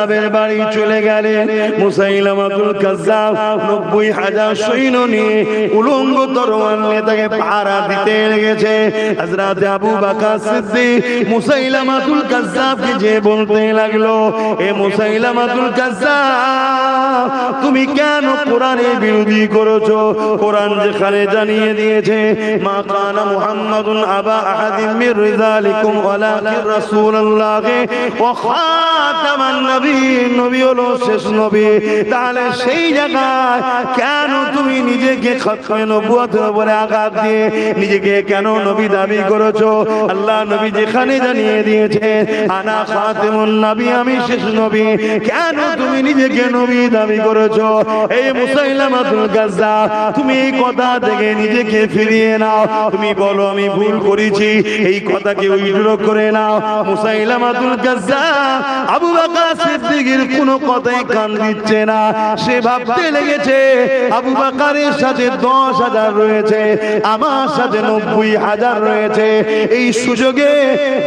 কাজ্জাবের বাড়ি চলে গেলেন। মুসাইলামাতুল কাজ্জাব 90,000 সৈন্য নিয়ে উলঙ্গ তরোয়াল নিয়ে তাকে পাহারা দিতে লেগেছে। হযরত আবু বকর সিদ্দিক মুসাইলামাতুল কাজ্জাবকে যে বলতে লাগলো, এ মুসাইলামাতুল কাজ্জাব, তুমি কেন কোরআনের বিরোধী করেছো? কোরআন যেখানে জানিয়ে দিয়েছে মা কানা মুহাম্মাদুন আবা আহাদিম মির রিজালিকুম ওয়ালাকিন রাসূলুল্লাহ ওয়া খাতামান নবিয়্যিন, নবী হলো শেষ নবী। তাহলে সেই জায়গায় কেন তুমি নিজেকে খতমে নবুয়তের উপরে আঘাত দিয়ে নিজেকে কেন নবী দাবি করেছো? আল্লাহ নবী যেখানে জানিয়ে দিয়েছে আনা খাতিমুন নবী, আমি শেষ নবী, কেন তুমি নিজেকে নবী দাবি করেছো? এই মুসাইলামাতুল কাজ্জাব, তুমি এই কথা থেকে নিজেকে ফিরিয়ে নাও। তুমি বলো আমি ভুল করেছি, এই কথাকে উইথড্র করে নাও। মুসাইলামাতুল কাজ্জাব আবু বকর সিদ্দিকের কোনো কথায় কান দিচ্ছে না। সে ভাবতে লেগেছে আবু বকরের সাথে 10,000 রয়েছে, আমার সাথে 90,000 রয়েছে, এই সুযোগে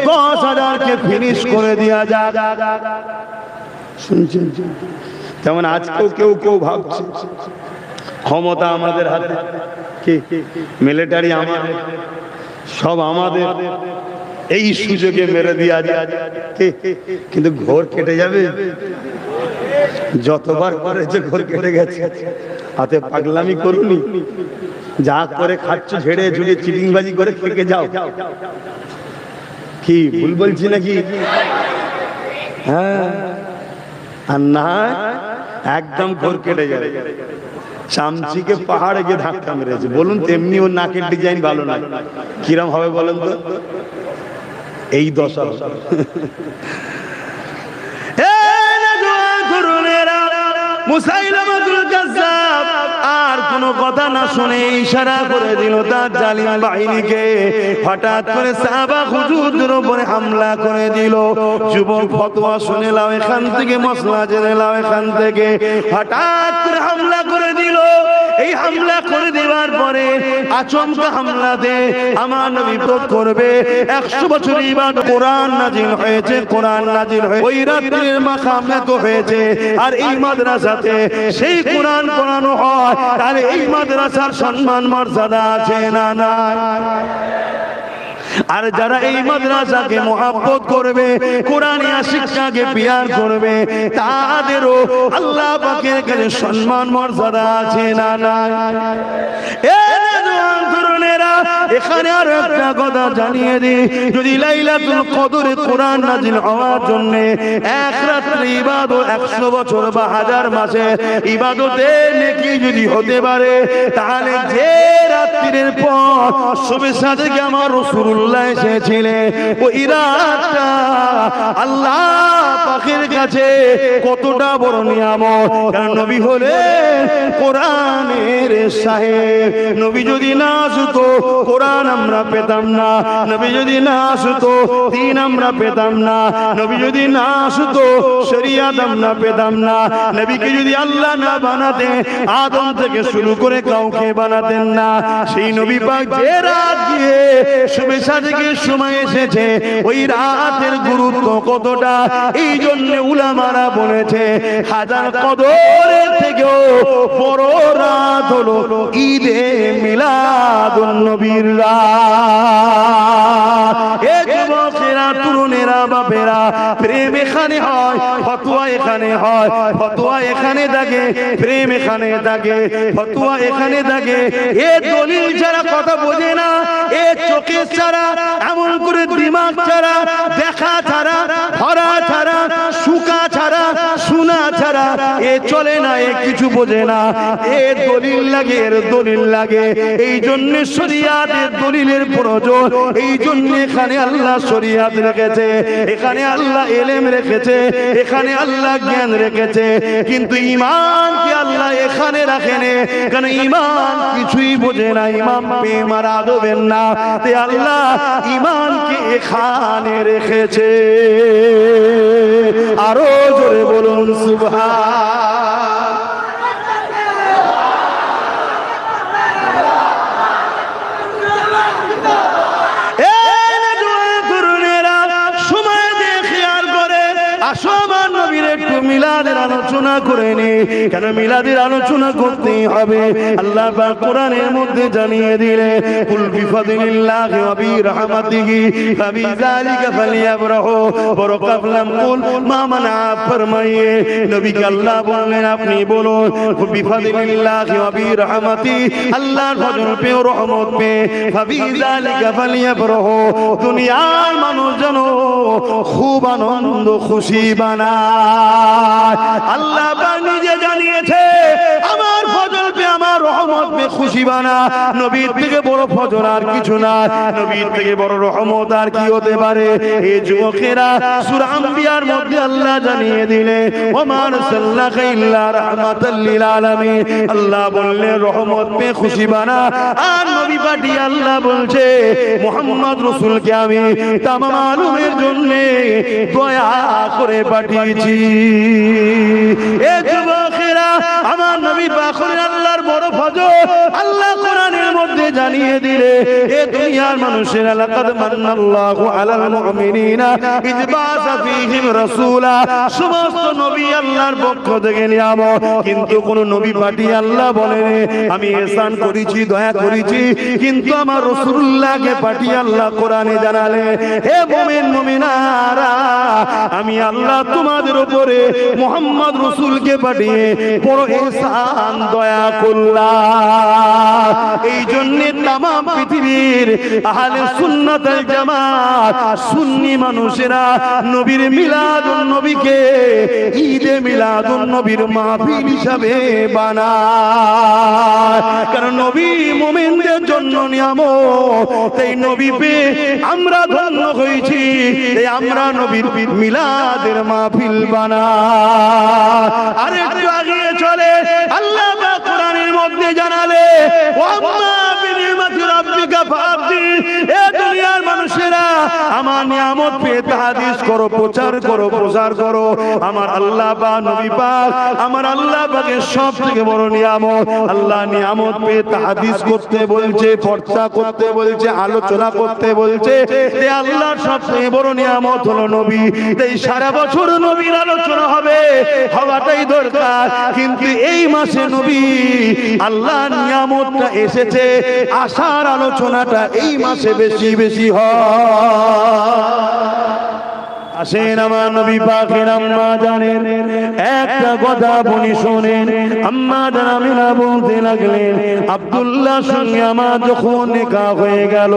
10,000 কে ফিনিশ করে দেওয়া যাক। শুনছেন? যেমন আজকেও কেউ কেউ ভাবছে ক্ষমতা আমাদের হাতে, মিলিটারি আমাদের, সব আমাদের, এই সুযোগে মেরে দেওয়া যায়। কিন্তু ঘোর কেটে যাবে। যতবার করেছে ঘোর কেটে গেছে। হাতে পাগলামি করুনি, যা করে খাচ্ছ ঝেড়ে ঝুড়ে চিটিংবাজি করে খেকে যাও। কি ভুল বলছি নাকি? হ্যাঁ, আর না একদম ঘোর কেটে যাবে। চামচিকে পাহাড়ে গিয়ে ধাক্কা মেরেছে, বলুন তেমনি ওর নাকের ডিজাইন ভালো না, কিরম হবে বলুন তো? এই দশা। মুসাইলামাতুল কাজ্জাব আর কোনো কথা না শুনে ইশারা করে দিল তার জালিম বাহিনীকে। হঠাৎ করে সাহাবা হুজুরদের উপরে হামলা করে দিল। যুবক ফতোয়া শুনে লাও এখান থেকে, মশলা জেনে লাও এখান থেকে। হঠাৎ করে হামলা করে দিল। এই হামলা করে দেওয়ার পরে আচমকা হামলা দে আমার নবী বিপদ করবে। 100 বছর ইবাদত, কোরআন নাজিল হয়েছে, কোরআন নাজিল হয়ে ওই রাতের মাকামে তো হয়েছে। আর এই মাদ্রাসাতে সেই কোরআন পড়ানো হয়, তাহলে এই মাদ্রাসার সম্মান মর্যাদা আছে না নাই? আর যারা এই মাদ্রাসাকে মহব্বত করবে, কোরআনিয়া শিক্ষাকে পিয়ার করবে, তাদেরও আল্লাহ পাকের কাছে সম্মান মর্যাদা আছে না নাই? এখানে আর একটা কথা জানিয়ে দিই, যদি লাইলাতুল কদরে কোরআন নাজিল হওয়ার জন্য এক রাত্রি ইবাদত 100 বছর বা 1000 মাসে ইবাদতে নেকি যদি হতে পারে, তাহলে যে রাত্রির পর সবে সাদেকে আমার রাসূলুল্লাহ এসেছিলেন, ওই রাতটা আল্লাহ পাকের কাছে কতটা বড় নিয়ামত। কারণ নবী হলেন কোরআনের সাহেব। নবী যদি না আসতো কোরআন আমরা পেতাম না, নবী যদি না আসতো দ্বীন আমরা পেতাম না, নবী যদি না আসতো শরীয়ত আমরা পেতাম না। নবীকে যদি আল্লাহ না বানাতে আদম থেকে শুরু করে কাউকে বানাতেন না। সেই নবী পাক যে রাত গিয়ে শুভে সাদেকের সময় এসেছে, ওই রাতের গুরুত্ব কতটা, এই জন্য উলামারা বলেছে হাজার কদরের থেকেও বড় রাত হলো ঈদে মিলাদুন নবীর রাত। এ যুবকেরা, তরুণেরা, বাপেরা, প্রেম এখানে হয়, ফতোয়া এখানে হয়, ফতোয়া এখানে থাকে, প্রেম এখানে থাকে, ফতোয়া এখানে থাকে। এ দলিল ছাড়া কথা বোঝে না, এ চোখে ছাড়া, এমন করে দিমাগ ছাড়া, দেখা ছাড়া, ধরা ছাড়া, শুকা ছাড়া, শোনা ছাড়া এ চলে না, এ কিছু বোঝে না। এ দলিল লাগে, এর দলিল লাগে। এই জন্য শরীয়তের দলিলের প্রয়োজন। এই জন্য এখানে আল্লাহ শরীয়ত রেখেছে, এখানে আল্লাহ ইলম রেখেছে, এখানে আল্লাহ জ্ঞান রেখেছে। কিন্তু ঈমান কি আল্লাহ এখানে রাখেনি, কারণ ঈমান কিছুই বোঝে না, ঈমান প্রেম আর আদবের না। তাই আল্লাহ ঈমানকে এখানে রেখেছে। আরো জোরে বলুন সুবহান। মিলাদের আলোচনা করে নে। কেন মিলাদের আলোচনা করতে হবে? আল্লাহ পাক কোরআনের মধ্যে জানিয়ে দিলে কুল বিফাদিলিল্লাহি ওয়া বিরহমাতিহি ফাবিযালিকা ফালিয়াফরাহু বড় কাফলাম কুল মা মানা ফরমাইয়ে নবীকে আল্লাহ বললেন আপনি বলুন বিফাদিলিল্লাহি ওয়া বিরহমাতি আল্লাহর ফজল পে রহমত পে ফাবিযালিকা ফালিয়াফরাহু দুনিয়ার মানুষ জানো খুব আনন্দ খুশি বানায়। আল্লাহ পাক নিজে জানিয়েছে আমার ফজল পে আমার রহমত পে খুশি বানা। নবীর থেকে বড় ফজল আর কিছু না, নবীর থেকে বড় রহমত আর কি হতে পারে? এই যুবকেরা সূরা আম্বিয়ার মধ্যে আল্লাহ জানিয়ে দিলে ওমা আরসালনাকা ইল্লা রাহমাতাল লিল আলামিন। আল্লাহ বললেন রহমত পে খুশি বানা। আর নবী পাঠিয়ে আল্লাহ বলছে মুহাম্মদ রাসূলকে আমি তামাম আলমের জন্য দয়া করে পাঠিয়েছি। এ যুবকেরা আমার নবী পাক আল্লাহর বড় ফজল আল্লাহ কোরআনের মধ্যে জানিয়ে দিলে এ দুনিয়ার মানুষেরা লাকাদ মান্নাল্লাহু আলাল মুমিনিনা ইয বাসা ফীহিম রাসূলা। সমস্ত নবী আল্লাহর পক্ষ থেকে নিয়ামত, কিন্তু কোন নবী পাঠিয়ে আল্লাহ বলেন আমি ihsan করেছি দয়া করেছি, কিন্তু আমার রাসূলুল্লাহকে পাঠিয়ে আল্লাহ কোরআনে জানালে হে মুমিন মুমিনারা আমি আল্লাহ তোমাদের উপরে মুহাম্মদ রাসূলকে পাঠিয়ে বড় ihsan দয়া করলাম। এই জন্য तमाम পৃথিবীর আহলে সুন্নাত ওয়াল জামাত সুন্নি মানুষেরা নবীর মিলাদুন নবীকে ঈদে মিলাদুন নবীর মাহফিল হিসাবে বানায়। কারণ নবী মুমিনদের জন্য নিয়ামত, এই নবী পেয়ে আমরা ধন্য হয়েছি, এই আমরা নবীর মিলাদের মাহফিল বানাই। আর একটু আগিয়ে চলে আল্লাহ পাক কোরআনের মধ্যে জানালে ওয়াম্মা বিনিমাতি রাব্বিকা ফাহাদ্দিস। এ দুনিয়ার মানুষেরা আমার নিয়ামত পেয়ে তাহাদিস করো, প্রচার করো, প্রচার করো। আমার আল্লাহ পাক নবী পাক আমার আল্লাহ পাকের সবথেকে বড় নিয়ামত। আল্লাহ নিয়ামত পেয়ে তাহাদিস করতে বলছে, চর্চা করতে বলছে, আলোচনা করতে বলছে। এই আল্লাহর সবথেকে বড় নিয়ামত হলো নবী। এই সারা বছর নবীর আলোচনা হবে, হওয়াটাই দরকার, কিন্তু এই মাসে নবী আল্লাহর নিয়ামতটা এসেছে, আশার আলোচনাটা এই মাসে বেশি বেশি হয়। আসেন আমার নবী পাকের আম্মা জানেন একটা কথা বলি শোনেন। আম্মা জান আমিনা বলতে লাগলেন আব্দুল্লাহ সঙ্গে আমার যখন নিকাহ হয়ে গেল,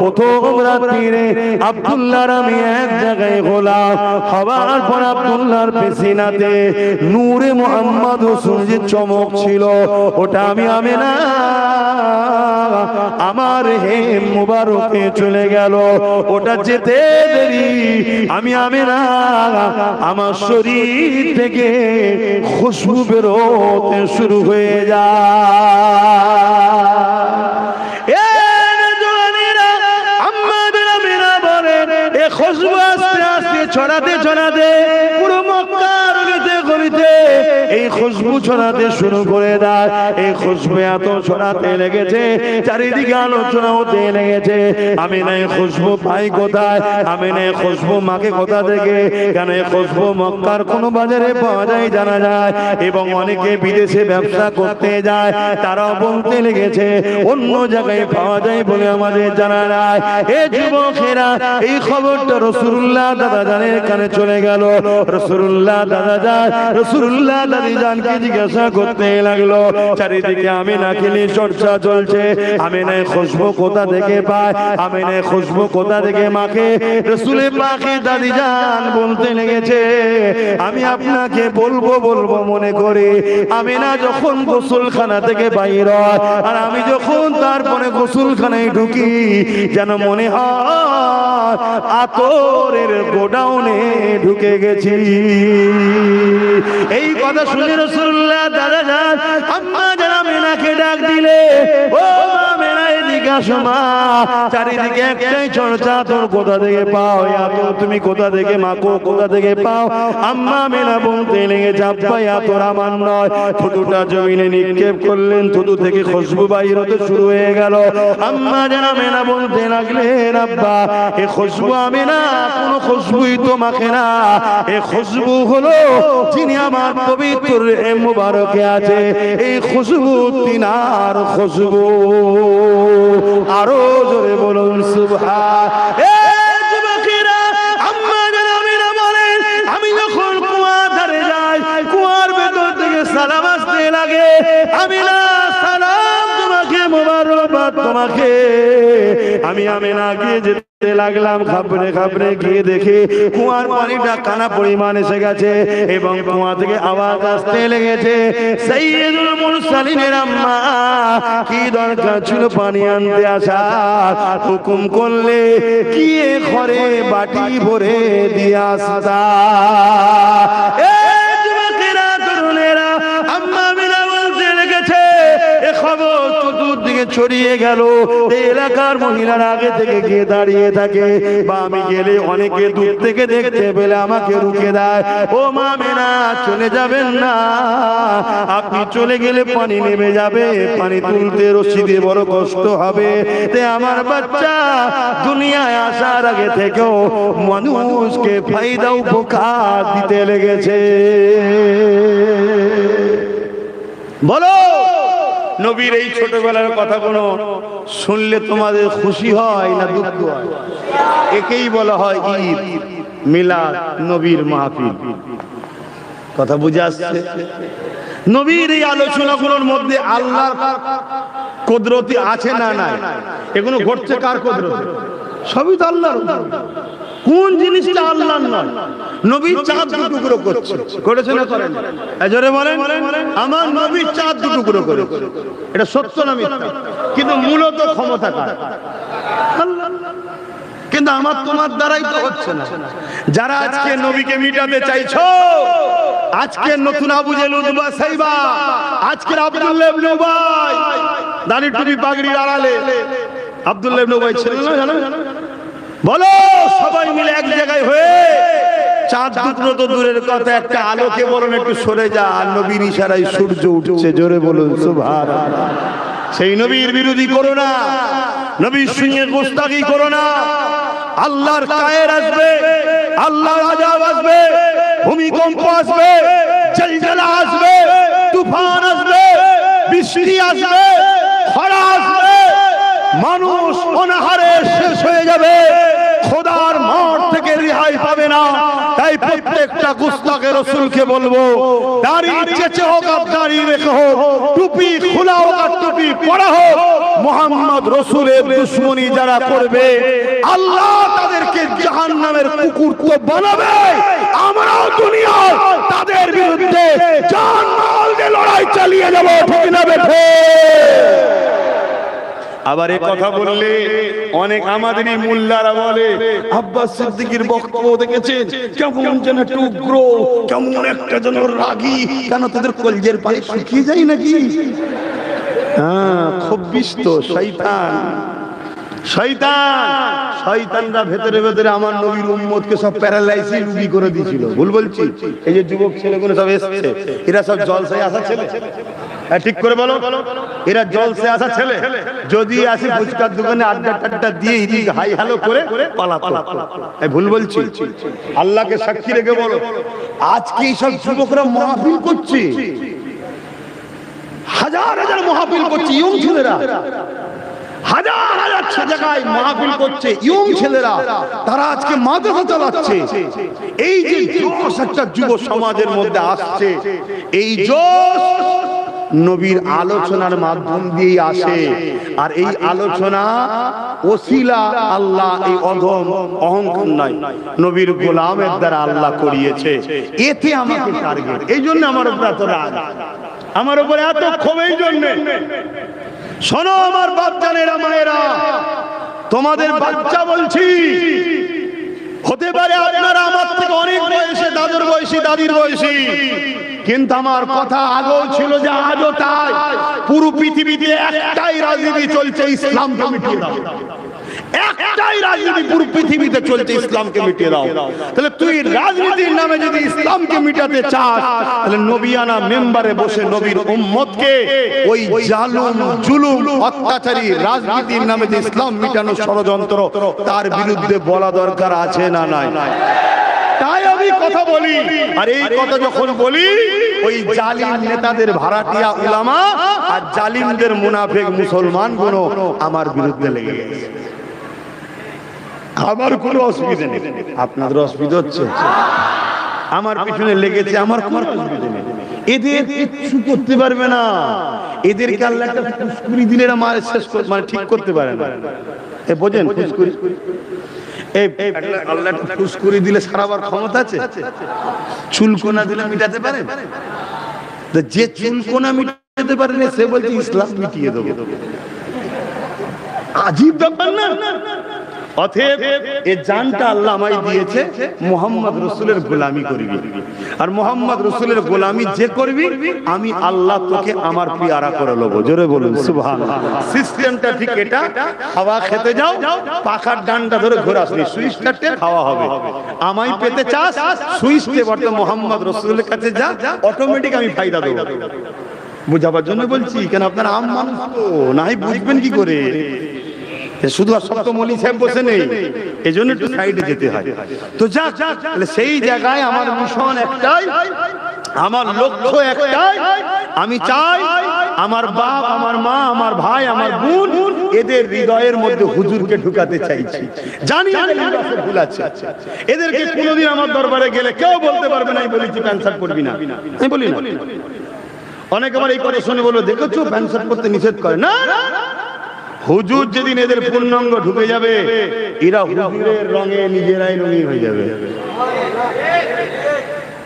প্রথম রাত্রিরে আব্দুল্লাহর আমি এক জায়গায় হলাম। হওয়ার পর আব্দুল্লাহর পেছিনাতে নূরে মুহাম্মদ রাসূল যে চমক ছিল, ওটা আমি আমিনা আমার হে মুবারকে চলে গেল। ওটা যেতে দেরি আমি আমিনা আমার শরীর থেকে খুশবু বেরোতে শুরু হয়ে যায়। আমাদের আমিনা বলেন এ খুশবু আস্তে আস্তে ছড়াতে ছড়াতে পুরো মক্কার গলিতে গলিতে এই খুশবু ছড়াতে শুরু করে দেয়। এই খুশবু এত ছড়াতে লেগেছে, চারিদিকে আলোচনা হতে লেগেছে। আমি নাই খুশবু পাই কোথায়, আমি নাই খুশবু মাকে কোথা থেকে? কেন এই খুশবু মক্কার কোন বাজারে পাওয়া যায় জানা যায়, এবং অনেকে বিদেশে ব্যবসা করতে যায়, তারাও বলতে লেগেছে অন্য জায়গায় পাওয়া যায় বলে আমাদের জানা যায়। এ যুবকেরা এই খবরটা রাসূলুল্লাহ দাদা জানের কানে চলে গেল। রাসূলুল্লাহ দাদা জান রাসূলুল্লাহ দাদি জানকে জিজ্ঞাসা করতে লাগলো, চারিদিকে আমিনা খেলি চর্চা চলছে, আমিনা খুশবু কোথা থেকে পায়, আমিনা খুশবু কোথা থেকে মাকে? রাসূলের পাকে দাদি জান বলতে লেগেছে আমি আপনাকে বলবো বলবো মনে করি আমিনা যখন গোসলখানা থেকে বাইর হয়, আর আমি যখন তারপরে গোসলখানায় ঢুকি যেন মনে হয় আতরের গোডাউনে ঢুকে গেছি। এই কথা শুনে রাসূলুল্লাহ দাদা জান আম্মা জান আমিনাকে ডাক দিলে, ও আমিনা এদিকে এদিকে আসো মা, চারিদিকে একটাই চর্চা, তোর কোথা থেকে পাও, তুমি কোথা থেকে মাকো, কোথা থেকে পাও। আম্মা আমেনা বলতে লেগেছে আব্বা তোর আমার নয়। থুতুটা জমিনে নিক্ষেপ করলেন, থুতু থেকে খুশবু বাইর হতে শুরু হয়ে গেল। আম্মা যেন আমেনা বলতে লাগলেন আব্বা এ খুশবু আমেনা কোনো খুশবুই তো মাখে না, এ খুশবু হলো যিনি আমার পবিত্র মুবারকে আছে, এই খুশবু তিনার খুশবু। আরো জোরে বলুন সুবহান। আমি যখন কুয়ার ধারে যাই, কুয়ার ভেতর থেকে সালাম আসতে লাগে, আমি না সালাম তোমাকে, মোবারকবাদ তোমাকে। আমি না গিয়ে যেতে লাগলাম, খাবড়ে খাবড়ে গিয়ে দেখে কুয়ার পানিটা কানা পরিমাণ এসে গেছে এবং কুয়া থেকে আওয়াজ আসতে লেগেছে সাইয়্যিদুল মুরসালিনের আম্মা কি দরকার ছিল পানি আনতে আসার, হুকুম করলে গিয়ে ঘরে বাটি ভরে দিয়ে আসতা। চতুর্দিকে ছড়িয়ে গেল, এলাকার মহিলারা আগে থেকে গিয়ে দাঁড়িয়ে থাকে, বা আমি গেলে অনেকে দূর থেকে দেখতে পেলে আমাকে রুখে দেয়, ও মা মেনা চলে যাবেন না, আপনি চলে গেলে পানি নেমে যাবে, পানি তুলতে রশি দিয়ে বড় কষ্ট হবে। তে আমার বাচ্চা দুনিয়ায় আসার আগে থেকেও মানুষকে ফায়দা উপকার দিতে লেগেছে। বলো নবীর এই ছোটবেলার কথাগুলো শুনলে তোমাদের খুশি হয় না দুঃখ হয়? একেই বলা হয় ঈদ, মিলাদ, নবীর মাহফিল। কথা বুঝে আসছে? নবীর এই আলোচনাগুলোর মধ্যে আল্লাহর কুদরতি আছে না নাই? এগুলো ঘটছে কার কুদরতে? সবই তো আল্লাহর। কোন জিনিসটা আল্লাহর নয়? নবী চাঁদ টুকরো করছে, করেছে না করেন? জোরে বলেন। আমার নবী চাঁদ টুকরো করেছে, এটা সত্য না মিথ্যা? কিন্তু মূলত ক্ষমতা কার? আল্লাহ। কিন্তু আমার তোমার দ্বারাই তো হচ্ছে না। যারা আজকে নবীকে মিটাতে চাইছো, আজকে নতুন আবু জেহেল উতবা সাইবা, আজকের আব্দুল্লাহ ইবনে উবাই, দাড়ি টুপি পাগড়ির আড়ালে আব্দুল্লাহ ইবনে উবাই ছিল না, জানো? বলো সবাই মিলে এক জায়গায় হয়ে চাঁদ টুকরো তো দূরের কথা, একটা আলোকে বলুন একটু সরে যা, আর নবীর ইশারায় সূর্য উঠছে। জোরে বলুন সুবহানাল্লাহ। সেই নবীর বিরোধী করো না, নবীর সঙ্গে গোস্তাকি করো না। আল্লাহর কায়ের আসবে, আল্লাহর আযাব আসবে, ভূমিকম্প আসবে, জলজলা আসবে, তুফান আসবে, বৃষ্টি আসবে, খরা আসবে, মানুষ অনাহারে শেষ হয়ে যাবে, খোদার মার থেকে রেহাই পাবে না। তাই প্রত্যেকটা গুস্তাখে রাসূলকে বলবো, দাড়ি চেঁচে হোক আর দাড়ি রেখে হোক, টুপি খোলা হোক আর টুপি পরা হোক, মুহাম্মদ রাসূলের দুশমনি যারা করবে আল্লাহ তাদেরকে জাহান্নামের কুকুর তো বানাবে। আমরাও দুনিয়ায় তাদের বিরুদ্ধে জান মাল দিয়ে লড়াই চালিয়ে যাব, ঠিক না বেঠে? আবার এই কথা বললে অনেক আমাদেরই মোল্লারা বলে, আব্বাস সিদ্দিকীর বক্তব্য দেখেছেন কেমন যেন টুকরো, কেমন একটা যেন রাগী, কেন তাদের কলজের পানি শুকিয়ে যায় নাকি? হ্যাঁ, খব্বিস তো শয়তান। শয়তানরা ভেতরে ভেতরে আমার নবীর উম্মতকে সব প্যারালাইসিস রোগী করে দিয়েছিল। ভুল বলছি? এই যে যুবক ছেলেগুলো সব এসেছে, এরা সব জলসায় আসা ছেলে, ঠিক করে বলো, এরা জলসে আসা ছেলে। যদি আসি ফুচকার দোকানে আড্ডা টাড্ডা দিয়ে হাই হ্যালো করে পালাতো। ভুল বলছি? আল্লাহকে সাক্ষী রেখে বলো, আজকে এইসব যুবকরা মাহফিল করছে, হাজার হাজার মাহফিল করছে, ইয়ং ছেলেরা হাজার হাজার জায়গায় মাহফিল করছে, ইয়ং ছেলেরা, তারা আজকে মাদ্রাসা চালাচ্ছে। এই যে জোশ একটা যুব সমাজের মধ্যে আসছে, এই জোশ নবীর আলোচনার মাধ্যম দিয়ে আসে। আর এই আলোচনা ওসিলা আল্লাহ, এই অধম অহংকার নয়, নবীর গোলামের দ্বারা আল্লাহ করিয়েছে। এতে আমাকে টার্গেট, এই জন্য আমার উপর এত রাগ, আমার উপরে এত ক্ষোভ। এই জন্য শোনো আমার বাপজানেরা, মায়েরা, তোমাদের বাচ্চা বলছি, হতে পারে আপনারা আমার থেকে অনেক বয়সে, দাদুর বয়সী, দাদির বয়সী, কিন্তু আমার কথা আগেও ছিল যে আজও তাই। পুরো পৃথিবীতে একটাই রাজনীতি চলছে, ইসলামকে মিটিয়ে দাও। একটাই রাজনীতি পুরো পৃথিবীতে চলছে, ইসলামকে মিটিয়ে দাও। তাহলে তুই রাজনীতির নামে যদি ইসলামকে মিটাতে চাস, তাহলে নবিয়ানা মেম্বারে বসে নবীর উম্মতকে ওই জালিম জুলুম অত্যাচারী রাজনীতির নামে যে ইসলাম মিটানো ষড়যন্ত্র, তার বিরুদ্ধে বলা দরকার আছে না নাই? তাই আমি কথা বলি। আর এই কথা যখন বলি, ওই জালিম নেতাদের ভাড়াটিয়া উলামা আর জালিমদের মুনাফিক মুসলমান গুলো আমার বিরুদ্ধে লেগে গেছে। আমার কোনো অসুবিধা নেই, আপনাদের অসুবিধা হচ্ছে? আমার পিছনে লেগেছে, আমার কোনো অসুবিধা নেই। এদের কিছু করতে পারবে না। এদেরকে আল্লাহ একটা ফুসকুরি দিলে মার শেষ মানে ঠিক করতে পারে না। এ বোঝেন ফুসকুরি? আল্লাহ একটা ফুসকুরি দিলে সারাবার ক্ষমতা আছে? চুলকোনা দিলে মিটাতে পারে? যে চুলকোনা মিটাতে পারে না, সে বলছে ইসলাম মিটিয়ে দেবো। আজীব ব্যাপার না? অতএব এই জানটা আল্লাহ আমায় দিয়েছে, মুহাম্মদ রাসূলের গোলামি করবি। আর মুহাম্মদ রাসূলের গোলামি যে করবি, আমি আল্লাহ তোকে আমার পেয়ারা করে নেব। জোরে বলুন সুবহানাল্লাহ। সিস্টেমটা ঠিক এটা। হাওয়া খেতে যাও, পাখার ডান্ডা ধরে ঘোরাস নি, সুইচটা টেপ হাওয়া হবে। আমায় পেতে চাস, সুইচ টেপ অর্থাৎ মুহাম্মদ রাসূলের কাছে যা, অটোমেটিক আমি ফায়দা দেব। বুঝাবার জন্য বলছি, কেন আপনারা আম মানুষ তো নাই, বুঝবেন কি করে? শুধু আর সব তো মৌলী সাহেব বসে নেই, এই জন্য একটু সাইডে যেতে হয়। তো যাক, সেই জায়গায় আমার মিশন একটাই, আমার লক্ষ্য একটাই। আমি চাই আমার বাপ, আমার মা, আমার ভাই, আমার বোন, এদের হৃদয়ের মধ্যে হুজুরকে ঢুকাতে চাইছি। জানি ভুল আছে, এদেরকে কোনোদিন আমার দরবারে গেলে কেউ বলতে পারবে না বলেছি প্যান্ট শার্ট পরবি না। আমি বলি না। অনেক আমার এই কথা শুনে বলবো, দেখেছো প্যান্ট শার্ট পরতে নিষেধ করে না। হুজুর যেদিন এদের পূর্ণাঙ্গ ঢুকে যাবে, এরা হুজুরের রঙে নিজেরাই রঙিন হয়ে যাবে।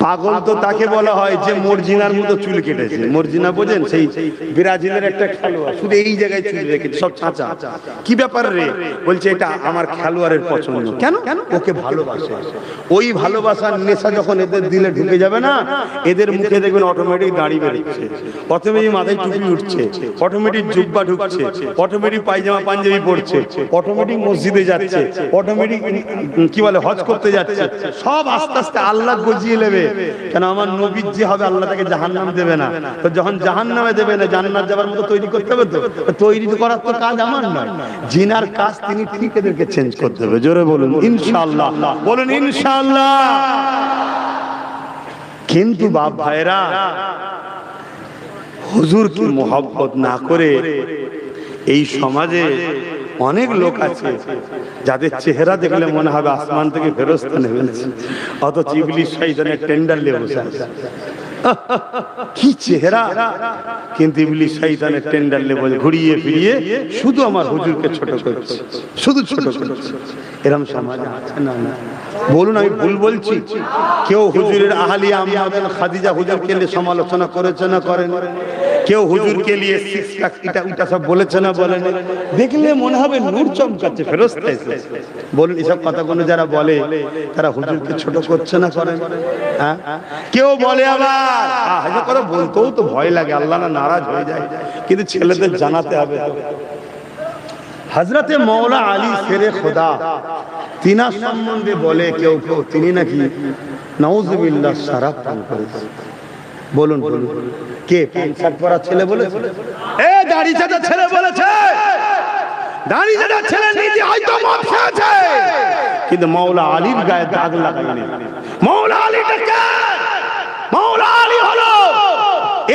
পাগল তো তাকে বলা হয় যে মর্জিনার মতো চুল কেটেছে। মর্জিনা বোঝেন? সেই ব্রাজিলের একটা খেলোয়াড়, শুধু এই জায়গায় চুল রেখেছে, সব ছাঁচা। কি ব্যাপার রে? বলছে এটা আমার খেলোয়াড়ের পছন্দ। কেন? ওকে ভালোবাসে। ওই ভালোবাসার নেশা যখন এদের দিলে ঢুকে যাবে না, এদের মুখে দেখবেন অটোমেটিক দাড়ি বেরোচ্ছে, অটোমেটিক মাথায় টুপি উঠছে, অটোমেটিক জুব্বা ঢুকছে, অটোমেটিক পায়জামা পাঞ্জাবি পরছে, অটোমেটিক মসজিদে যাচ্ছে, অটোমেটিক কি বলে হজ করতে যাচ্ছে। সব আস্তে আস্তে আল্লাহ গজিয়ে নেবে। কেন? আমার নবী যে হবে, আল্লাহ তাকে জাহান্নাম দেবে না। তো যখন জাহান্নামে দেবে না, জান্নাত যাবার মতো তৈরি করতে হবে। তো তৈরি করার তো কাজ আমার নয়, জিনার কাজ। তিনি ঠিক এদেরকে চেঞ্জ করতে হবে। জোরে বলুন ইনশাআল্লাহ, বলুন ইনশাআল্লাহ। কিন্তু বাপ ভাইরা, হুজুরকে মোহাব্বত না করে এই সমাজে অনেক লোক আছে যাদের চেহারা দেখলে মনে হবে আসমান থেকে ফেরেশতা নেমেছে, অথচ ইবলিস শয়তানের টেন্ডার নিয়ে বসে আছে। কি চেহারা! কিন্তু ইবলিস শয়তানের টেন্ডার নিয়ে বলে ঘুরিয়ে ফিরিয়ে শুধু আমার হুজুরকে ছোট করছে, শুধু ছোট করছে। এরকম সমাজ আছে না? না বলুন, আমি ভুল বলছি? কেউ হুজুরের আহলিয়া আম্মা খাদিজা হুজুরকে নিয়ে সমালোচনা করেছে না করেন? কেউ হুজুরকে নিয়ে এটা ওটা সব বলেছে না বলেন? দেখলে মনে হবে নূর চমকাচ্ছে, ফেরেশতা এসেছে। বলুন, এসব কথাগুলো যারা বলে তারা হুজুরকে ছোট করছে না করেন? হ্যাঁ, কেউ বলে আবার এসব কথা বলতেও তো ভয় লাগে, আল্লাহ না নারাজ হয়ে যায়। কিন্তু ছেলেদের জানাতে হবে। হযরতে মওলা আলী শেরে খোদা, তিনার সম্বন্ধে বলে কেউ কেউ তিনি নাকি নাউযুবিল্লাহ শারাব পান করেছে। বলুন বলুন, কে? প্যান্ট শার্ট পরা ছেলে বলেছে? এ দাড়ি চাঁদা ছেলে বলেছে? দাড়ি চাঁদা ছেলে নিজে হয়তো মদ খেয়েছে, কিন্তু মওলা আলীর গায়ে দাগ লাগায়নি। মওলা আলীটা কে? মওলা আলী হলো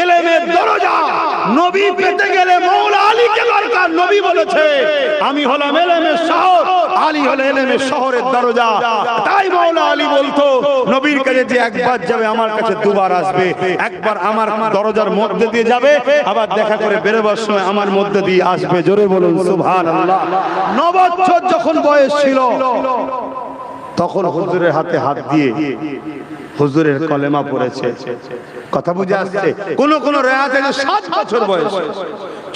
ইলমের দরজা। নবী পেতে গেলে মওলা আলীকে দরকার। নবী বলেছে আমি হলাম ইলমের শহর, আলী হলো ইলমের শহরের দরজা। তাই মওলা আলী বলতো নবীর কাছে যে একবার যাবে আমার কাছে দুবার আসবে। একবার আমার দরজার মধ্যে দিয়ে যাবে, আবার দেখা করে বেরোবার সময় আমার মধ্যে দিয়ে আসবে। জোরে বলুন সুবহানাল্লাহ। 9 বছর যখন বয়স ছিল, তখন হুজুরের হাতে হাত দিয়ে হুজুরের কলেমা পড়েছে। কথা বুঝে আসছে? কোন কোন রায়াতে 7 বছর বয়স,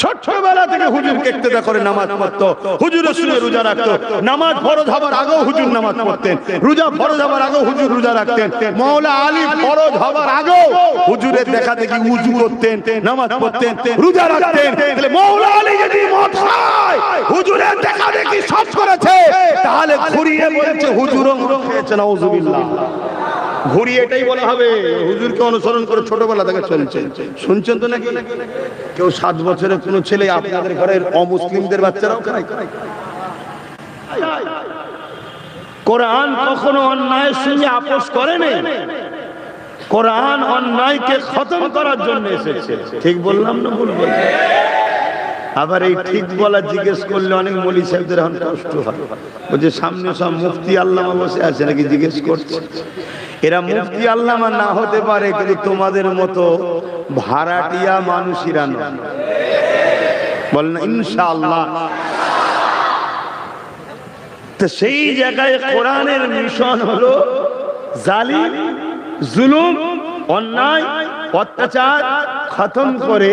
ছোটবেলা থেকে হুজুরকে ইক্তেদা করে নামাজ পড়তো, হুজুরের সঙ্গে রোজা রাখতো, নামাজ ফরজ হবার আগেও হুজুর নামাজ পড়তেন, রোজা ফরজ হবার আগেও হুজুর রোজা রাখতেন, মাওলা আলী ফরজ হবার আগেও হুজুরের দেখা দেখি উযু করতেন, নামাজ পড়তেন, রোজা রাখতেন। তাহলে মাওলা আলী যদি মদ খায়, হুজুরের দেখা দেখি সব করেছে, তাহলে ঘুরিয়ে বলছে হুজুরও মদ খেয়েছে, নাউযুবিল্লাহ। ঘুরিয়ে এটাই বলা হবে হুজুরকে অনুসরণ করে ছোটবেলা থেকে চলছে। শুনছেন তো নাকি? কেউ 7 বছরের কোন ছেলে আপনাদের ঘরের অমুসলিমদের বাচ্চারাও খায়? কোরআন কখনো অন্যায়ের সঙ্গে আপোষ করে না। কোরআন অন্যায়কে খতম করার জন্য এসেছে। ঠিক বললাম না ভুল বললাম? আবার এই ঠিক বলা জিজ্ঞেস করলে অনেক মৌলভী সাহেবদের এখন কষ্ট হয়, বলছে সামনে সব মুফতি আল্লামা বসে আছে নাকি জিজ্ঞেস করছে। এরা মুফতি আল্লামা না হতে পারে, কিন্তু তোমাদের মতো ভাড়াটিয়া মানুষেরা নয়। বলেন ইনশাআল্লাহ। তো সেই জায়গায় কোরআনের মিশন হলো জালিম, জুলুম, অন্যায়, অত্যাচার খতম করে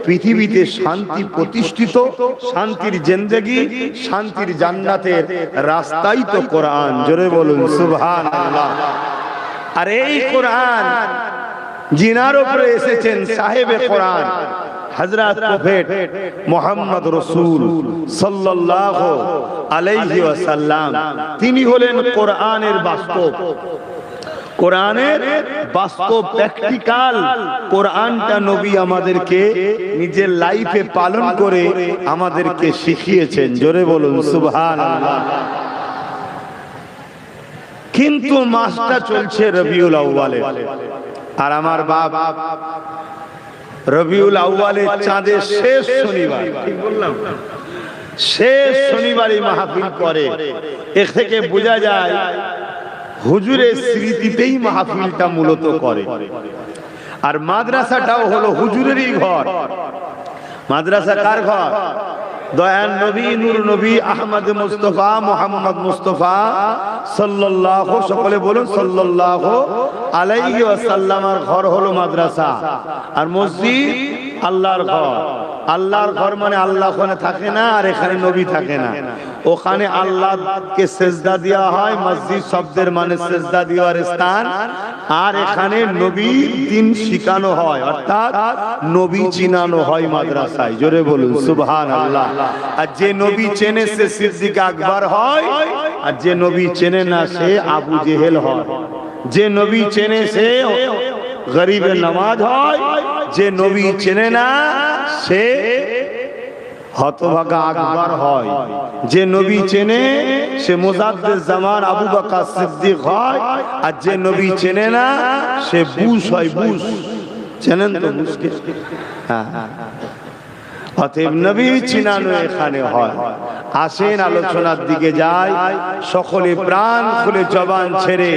পৃথিবীতে শান্তি প্রতিষ্ঠিত, শান্তির জিন্দেগি, শান্তির জান্নাতের রাস্তাই তো কোরআন। জোরে বলুন সুবহানাল্লাহ। আর এই কোরআন জিনার উপরে এসেছেন সাহেবে কোরআন হযরত প্রফেট মুহাম্মদ রাসূল সাল্লাল্লাহু আলাইহি ওয়াসাল্লাম। তিনি হলেন কোরআনের বাস্তব, কোরআনের বাস্তব প্র্যাকটিক্যাল। কোরআনটা নবী আমাদেরকে নিজের লাইফে পালন করে আমাদেরকে শিখিয়েছেন। জোরে বলুন সুবহানাল্লাহ। কিন্তু মাসটা চলছে রবিউল আউয়ালে, আর আমার বাপ রবিউল আউয়ালের চাঁদের শেষ শনিবার, ঠিক বললাম, শেষ শনিবারই মাহফিল করে। এর থেকে বোঝা যায় হুজুরের স্মৃতিতেই মাহফিলটা মূলত করে। আর মাদ্রাসাটাও হলো হুজুরেরই ঘর। মাদ্রাসা কার ঘর? দয়াল নবী, নূর নবী, আহমদ মুস্তাফা, মুহাম্মদ মুস্তাফা সাল্লাল্লাহু, সকলে বলুন সাল্লাল্লাহু আলাইহি ওয়াসাল্লামের ঘর হলো মাদ্রাসা। আর মসজিদ আল্লাহর ঘর। আল্লাহর ঘর মানে আল্লাহ ওখানে থাকে না, আর এখানে নবী থাকে না। ওখানে আল্লাহকে সেজদা দেওয়া হয়, মসজিদ শব্দের মানে সেজদা দেওয়ার স্থান। আর এখানে নবী দিন শিখানো হয়, অর্থাৎ নবী চিনানো হয় মাদ্রাসায়। জোরে বলুন সুবহানাল্লাহ। আর যে নবী চেনে সে সিদ্দিক আকবর হয়, আর যে নবী চেনে না সে আবু জেহেল হয়। যে নবী চেনে সে গরিবের নামাজ হয়, যে নবী চেনে না সে হতভাগা আকবর হয়। যে নবী চেনে সে মুজাদ্দিদ জামান আবু বকর সিদ্দিক হয়, আর যে নবী চেনে না সে বুশ হয়। বুশ চেনেন তো বুশকে? হ্যাঁ। অতএব নবী চিনানো এখানে হয়। আসেন আলোচনার দিকে যাই। সকলে প্রাণ খুলে জবান ছেড়ে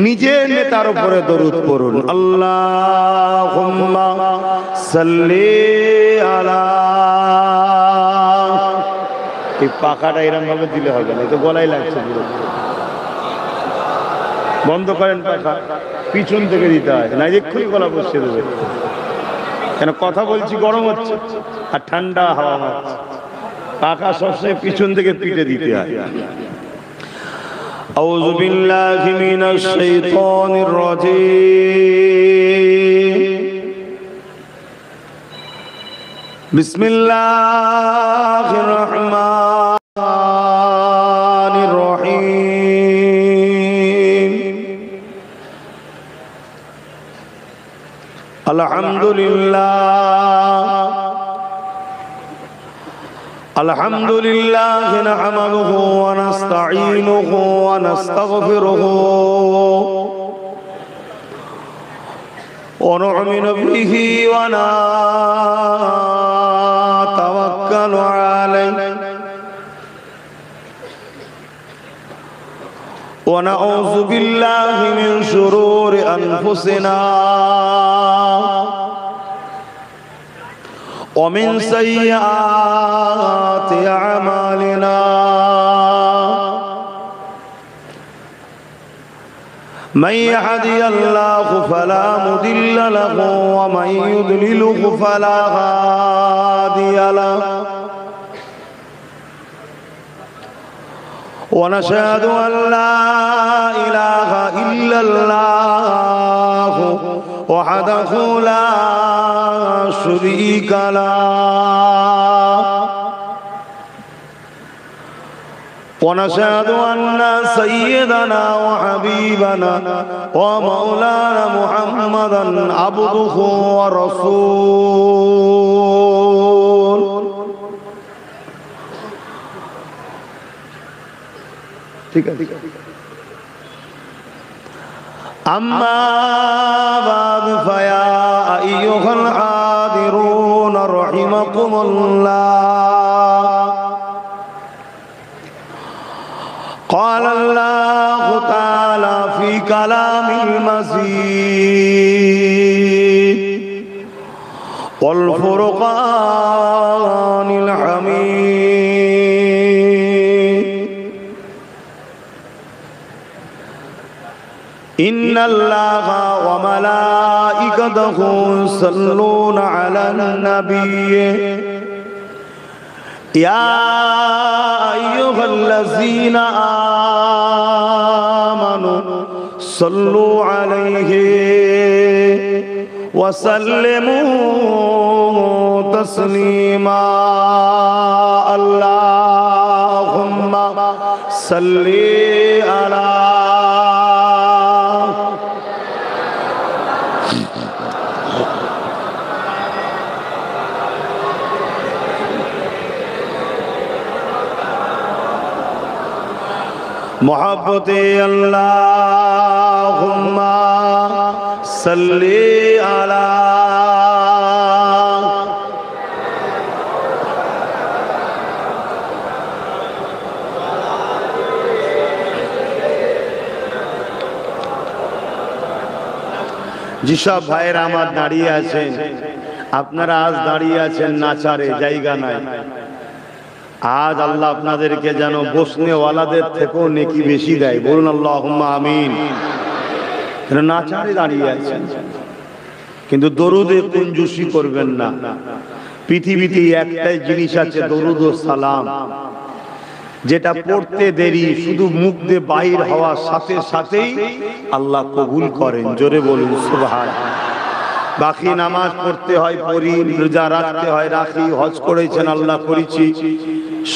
নিজের নেতার উপরে দরুদ পড়ুন। আল্লাহুম্মা সাল্লি আলা। এই পাখাটা এরকম ভাবে দিলে হবে না, তো গলায় লাগছে পুরো। বন্ধ করেন পাখা, পিছন থেকে দিতে হয় না, এক্ষুনি গলা বসিয়ে দেবে। কেন কথা বলছি, গরম হচ্ছে আর ঠান্ডা হাওয়া মারছে। পাখা সবসময় পিছন থেকে পিঠে দিতে হয়। আউযু বিল্লাহি মিনাশ শাইতানির রাজীম। বিসমিল্লাহির রহমানির রহিম। আলহামদুলিল্লাহ নাহমাদুহু ওয়া নাস্তাঈনুহু ওয়া নাস্তাগফিরুহু ওয়া নু'মিনু বিহি ওয়া নাতাওয়াক্কালু আলাইহি ওয়া নাউযু বিল্লাহি মিন শুরুরি আনফুসিনা ومن سيئات أعمالنا من يهدي الله فلا مضل له ومن يضلله فلا هادي له ونشهد أن لا إله إلا الله وحده لا شريك له ونشهد أن سيدنا وحبيبنا ومولانا محمدا عبده ورسوله أما بعد فيا أيها الحاضرون رحمكم الله قال الله تعالى في كلام المجيد والفرقان الحميد إن الله وملائكته يصلون على النبي يا أيها الذين آمنوا صلوا عليه وسلموا تسليما اللهم صل على मोहब्बते अल्लाहुम्मा सल्ली अला যেসব ভাইয়েরা আমার দাঁড়িয়ে আছেন আপনারা আজ দাঁড়িয়ে আছেন নাচারে জায়গা নাই आज अल्लाह আপনাদেরকে যেন বসনেওয়ালাদের থেকেও নেকি বেশি দেয় বলুন আল্লাহুম্মা আমিন নাচারে দাঁড়িয়ে আছেন কিন্তু দরুদে কুঞ্জুসি করবেন না পৃথিবীতে একটাই জিনিস আছে দরুদ ও সালাম যেটা পড়তে দেরি শুধু মুখ দিয়ে বাইর হওয়ার সাথে সাথেই আল্লাহ কবুল করেন জোরে বলুন সুবহানাল্লাহ বাকি নামাজ পড়তে হয় পড়ি রোজা রাখতে হয় রাখি হজ করেছেন আল্লাহ করেছি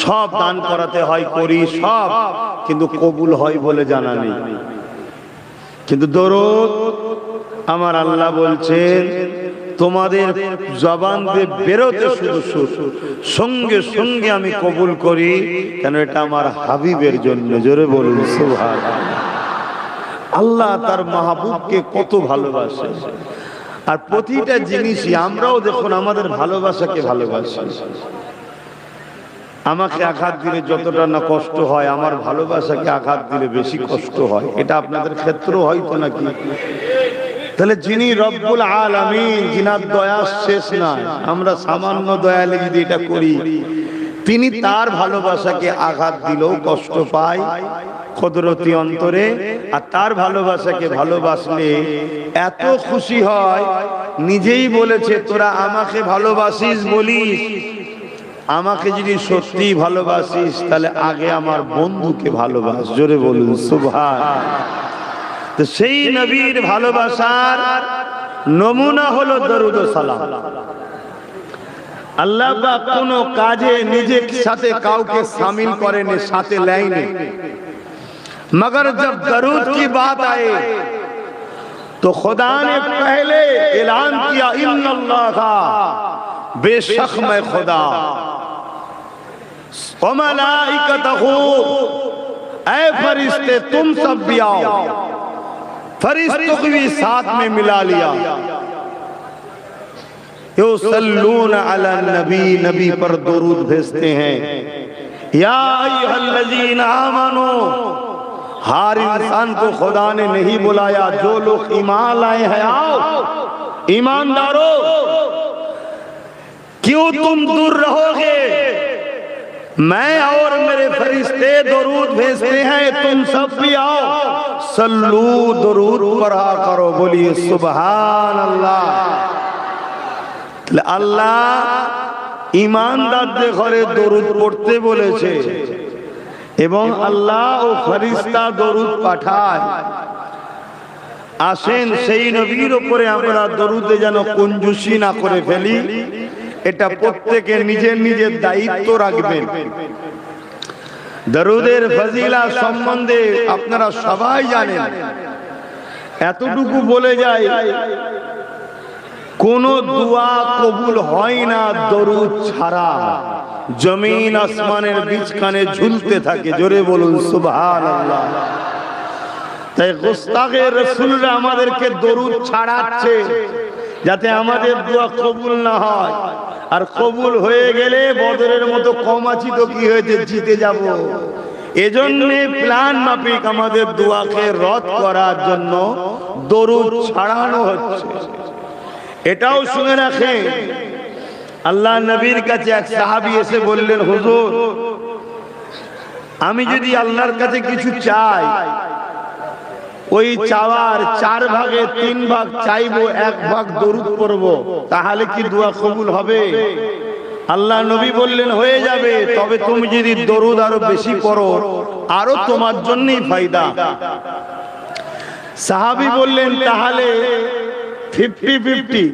সব দান করাতে হয় করি সব কিন্তু কবুল হয় বলে জানা নেই কিন্তু দরুদ আমার আল্লাহ বলছেন তোমাদের জবান দিয়ে বেরোতে শুধু সঙ্গে সঙ্গে আমি কবুল করি কেন এটা আমার হাবিবের জন্য জোরে বলুন সুবহানাল্লাহ আল্লাহ তার মাহবুবকে কত ভালোবাসে আর প্রতিটা জিনিসই আমরাও দেখুন আমাদের ভালোবাসাকে ভালোবাসি আমাকে আঘাত দিলে যতটা না কষ্ট হয় আমার ভালোবাসাকে আঘাত দিলে বেশি কষ্ট হয় এটা আপনাদের ক্ষেত্রেও হয়তো নাকি তাহলে যিনি রব্বুল আলামিন যিনার দয়া শেষ নাই আমরা সামান্য দয়ালে যদি এটা করি তিনি তার ভালোবাসাকে আঘাত দিলেও কষ্ট পায় কুদরতি অন্তরে আর তার ভালোবাসাকে ভালোবাসলে এত খুশি হয় নিজেই বলেছে তোরা আমাকে ভালোবাসিস বলিস আমাকে যদি সত্যি ভালোবাসিস তাহলে আগে আমার বন্ধুকে ভালোবাস জোরে বলুন সুবহানাল্লাহ তো সেই নবীর ভালোবাসার নমুনা হলো দরুদ ও সালাম আল্লাহ পাক কোনো কাজে নিজের সাথে কাউকে শামিল করেন সাথে লাইনে मगर जब दरूद की बात आए तो खुदा ने पहले ऐलान किया इन्नल्लाह बेशक मैं खुदा व मलाइकतहू ऐ फरिश्ते तुम सब भी आओ फरिश्तों को भी साथ में मिला लिया युसल्लून अला नबी नबी पर दरूद भेजते हैं या अय्युहल्लज़ीना आमनू हर इंसान को खुदा ने नहीं बुलाया जो लोग ईमान लाए हैं आओ ईमानदारों क्यों तुम दूर रहोगे मैं और मेरे फरिश्ते दरूद भेजते हैं, तुम सब भी आओ सल्लू दरूद पढ़ा करो। बोलिए सुभान अल्लाह। আল্লাহ ঈমানদারদের ঘরে দরুদ পড়তে বলেছে এবং আল্লাহ ও ফেরেশতা দরুদ পাঠায়। আসেন সেই নবীর উপরে আমরা দরুদে যেন কঞ্জুসি না করে ফেলি, এটা প্রত্যেকে নিজের নিজের দায়িত্ব রাখবেন। দরুদের ফজিলত সম্বন্ধে আপনারা সবাই জানেন। এতটুকু বলে যায়, কোন দোয়া কবুল হয় না দরুদ ছাড়া। জমিন আসমানের বিচখানে ঝুলতে থাকে। জোরে বলুন সুবহানাল্লাহ। তাই গোস্তাগে রাসূলরা আমাদেরকে দরুদ ছাড়াচ্ছে যাতে আমাদের দোয়া কবুল না হয়। আর কবুল হয়ে গেলে বদরের মতো কমাচি তো কি হয়েছে, জিতে যাব। এজন্য প্ল্যান মাফিক আমাদের দোয়াকে রদ করার জন্য দরুদ ছাড়ানো হচ্ছে। এটাও শুনে রাখেন, আল্লাহ নবীর কাছে এক সাহাবী এসে বললেন, হুজুর আমি যদি আল্লাহর কাছে কিছু চাই, ওই চাওয়ার 4 ভাগে 3 ভাগ চাইবো, 1 ভাগ দরুদ পড়ব, তাহলে কি দোয়া কবুল হবে? আল্লাহ নবী বললেন, হয়ে যাবে, তবে তুমি যদি দরুদ আরো বেশি পড়ো আরো তোমার জন্যই ফায়দা। সাহাবী বললেন, তাহলে 50-50,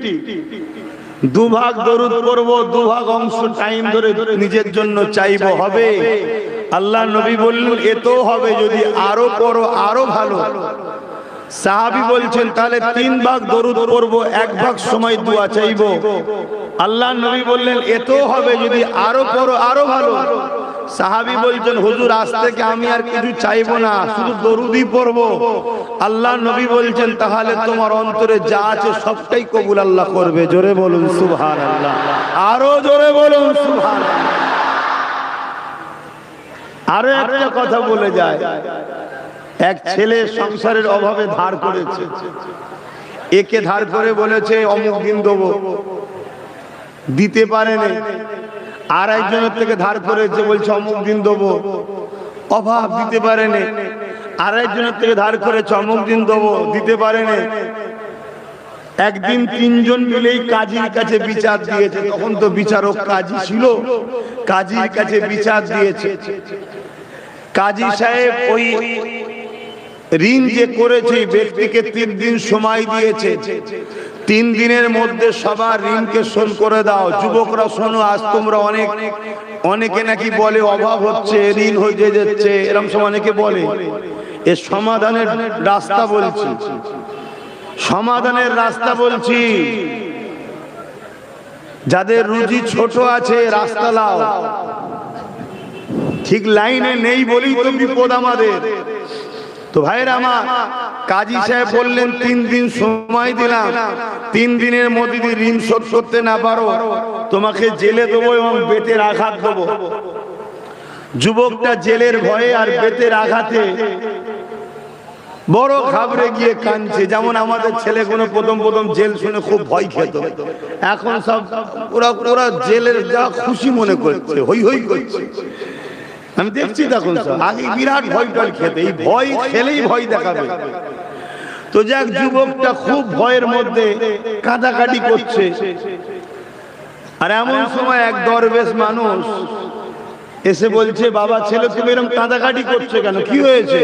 2 ভাগ দরুদ পড়ব, 2 ভাগ অংশ টাইম ধরে নিজের জন্য চাইবো, হবে? আল্লাহ নবী বললেন, এতো হবে, যদি আরো পড়ো আরো ভালো। সাহাবী বলছেন, তাহলে 3 ভাগ দরুদ পড়ব, 1 ভাগ সময় দোয়া চাইবো। আল্লাহ নবী বললেন, এতো হবে, যদি আরো পড়ো আরো ভালো। সাহাবী বলছেন, হুজুর আজ থেকে আমি আর কিছু চাইবো না, শুধু দরুদই পড়বো। আল্লাহ নবী বলছেন, তাহলে তোমার অন্তরে যা আছে সবটাই কবুল আল্লাহ করবে। জোরে বলুন সুবহানাল্লাহ, আরো জোরে বলুন সুবহানাল্লাহ। আরো একটা কথা বলে যায়, এক ছেলে সংসারের অভাবে ধার করেছে। একে ধার করে বলেছে অমুক দিন দেবো, দিতে পারেনি। আর একজনের থেকে ধার করেছে, বলছে অমুক দিন দেবো, অভাব, দিতে পারেনি। আর একজনের থেকে ধার করেছে, অমুক দিন দেবো, দিতে পারেনি। একদিন 3 জন মিলেই কাজীর কাছে বিচার দিয়েছে। তখন তো বিচারক কাজী ছিল, কাজীর কাছে বিচার দিয়েছে। কাজী সাহেব ওই ঋণ যে করেছে ব্যক্তিকে 3 দিন সময় দিয়েছে। 3 দিনের মধ্যে সবার ঋণকে শোধ করে দাও। যুবকরা শোনো, আজ তোমরা অনেকে নাকি বলে অভাব হচ্ছে, ঋণ হয়ে যাচ্ছে, এরকম সময় অনেকে বলে। এর সমাধানের রাস্তা বলছি, সমাধানের রাস্তা বলছি। যাদের রুজি ছোট আছে রাস্তা লাও, ঠিক লাইনে নেই বলেই তো বিপদ আমাদের। তো ভাইরা আমার, কাজী সাহেব বললেন 3 দিন সময় দিলাম, 3 দিনের মধ্যে যদি ঋণ শোধ করতে না পারো তোমাকে জেলে দেবো এবং বেতের আঘাত দেবো। যুবকটা জেলের ভয়ে আর বেতের আঘাতে বড় ঘাবড়ে গিয়ে কাঁদছে। যেমন আমাদের ছেলেগুলো প্রথম জেল শুনে খুব ভয় খেত, এখন সব ওরা জেলের যা খুশি মনে করছে, হই হই করছে। আমি দেখছি তখন আগে বিরাট ভয় খেতে, এই ভয় খেলেই ভয় দেখাবে। তো যাক, যুবকটা খুব ভয়ের মধ্যে কাঁদাকাটি করছে। আর এমন সময় এক দরবেশ মানুষ এসে বলছে, বাবা ছেলে তুমি এরকম কাঁদাকাটি করছে কেন, কি হয়েছে?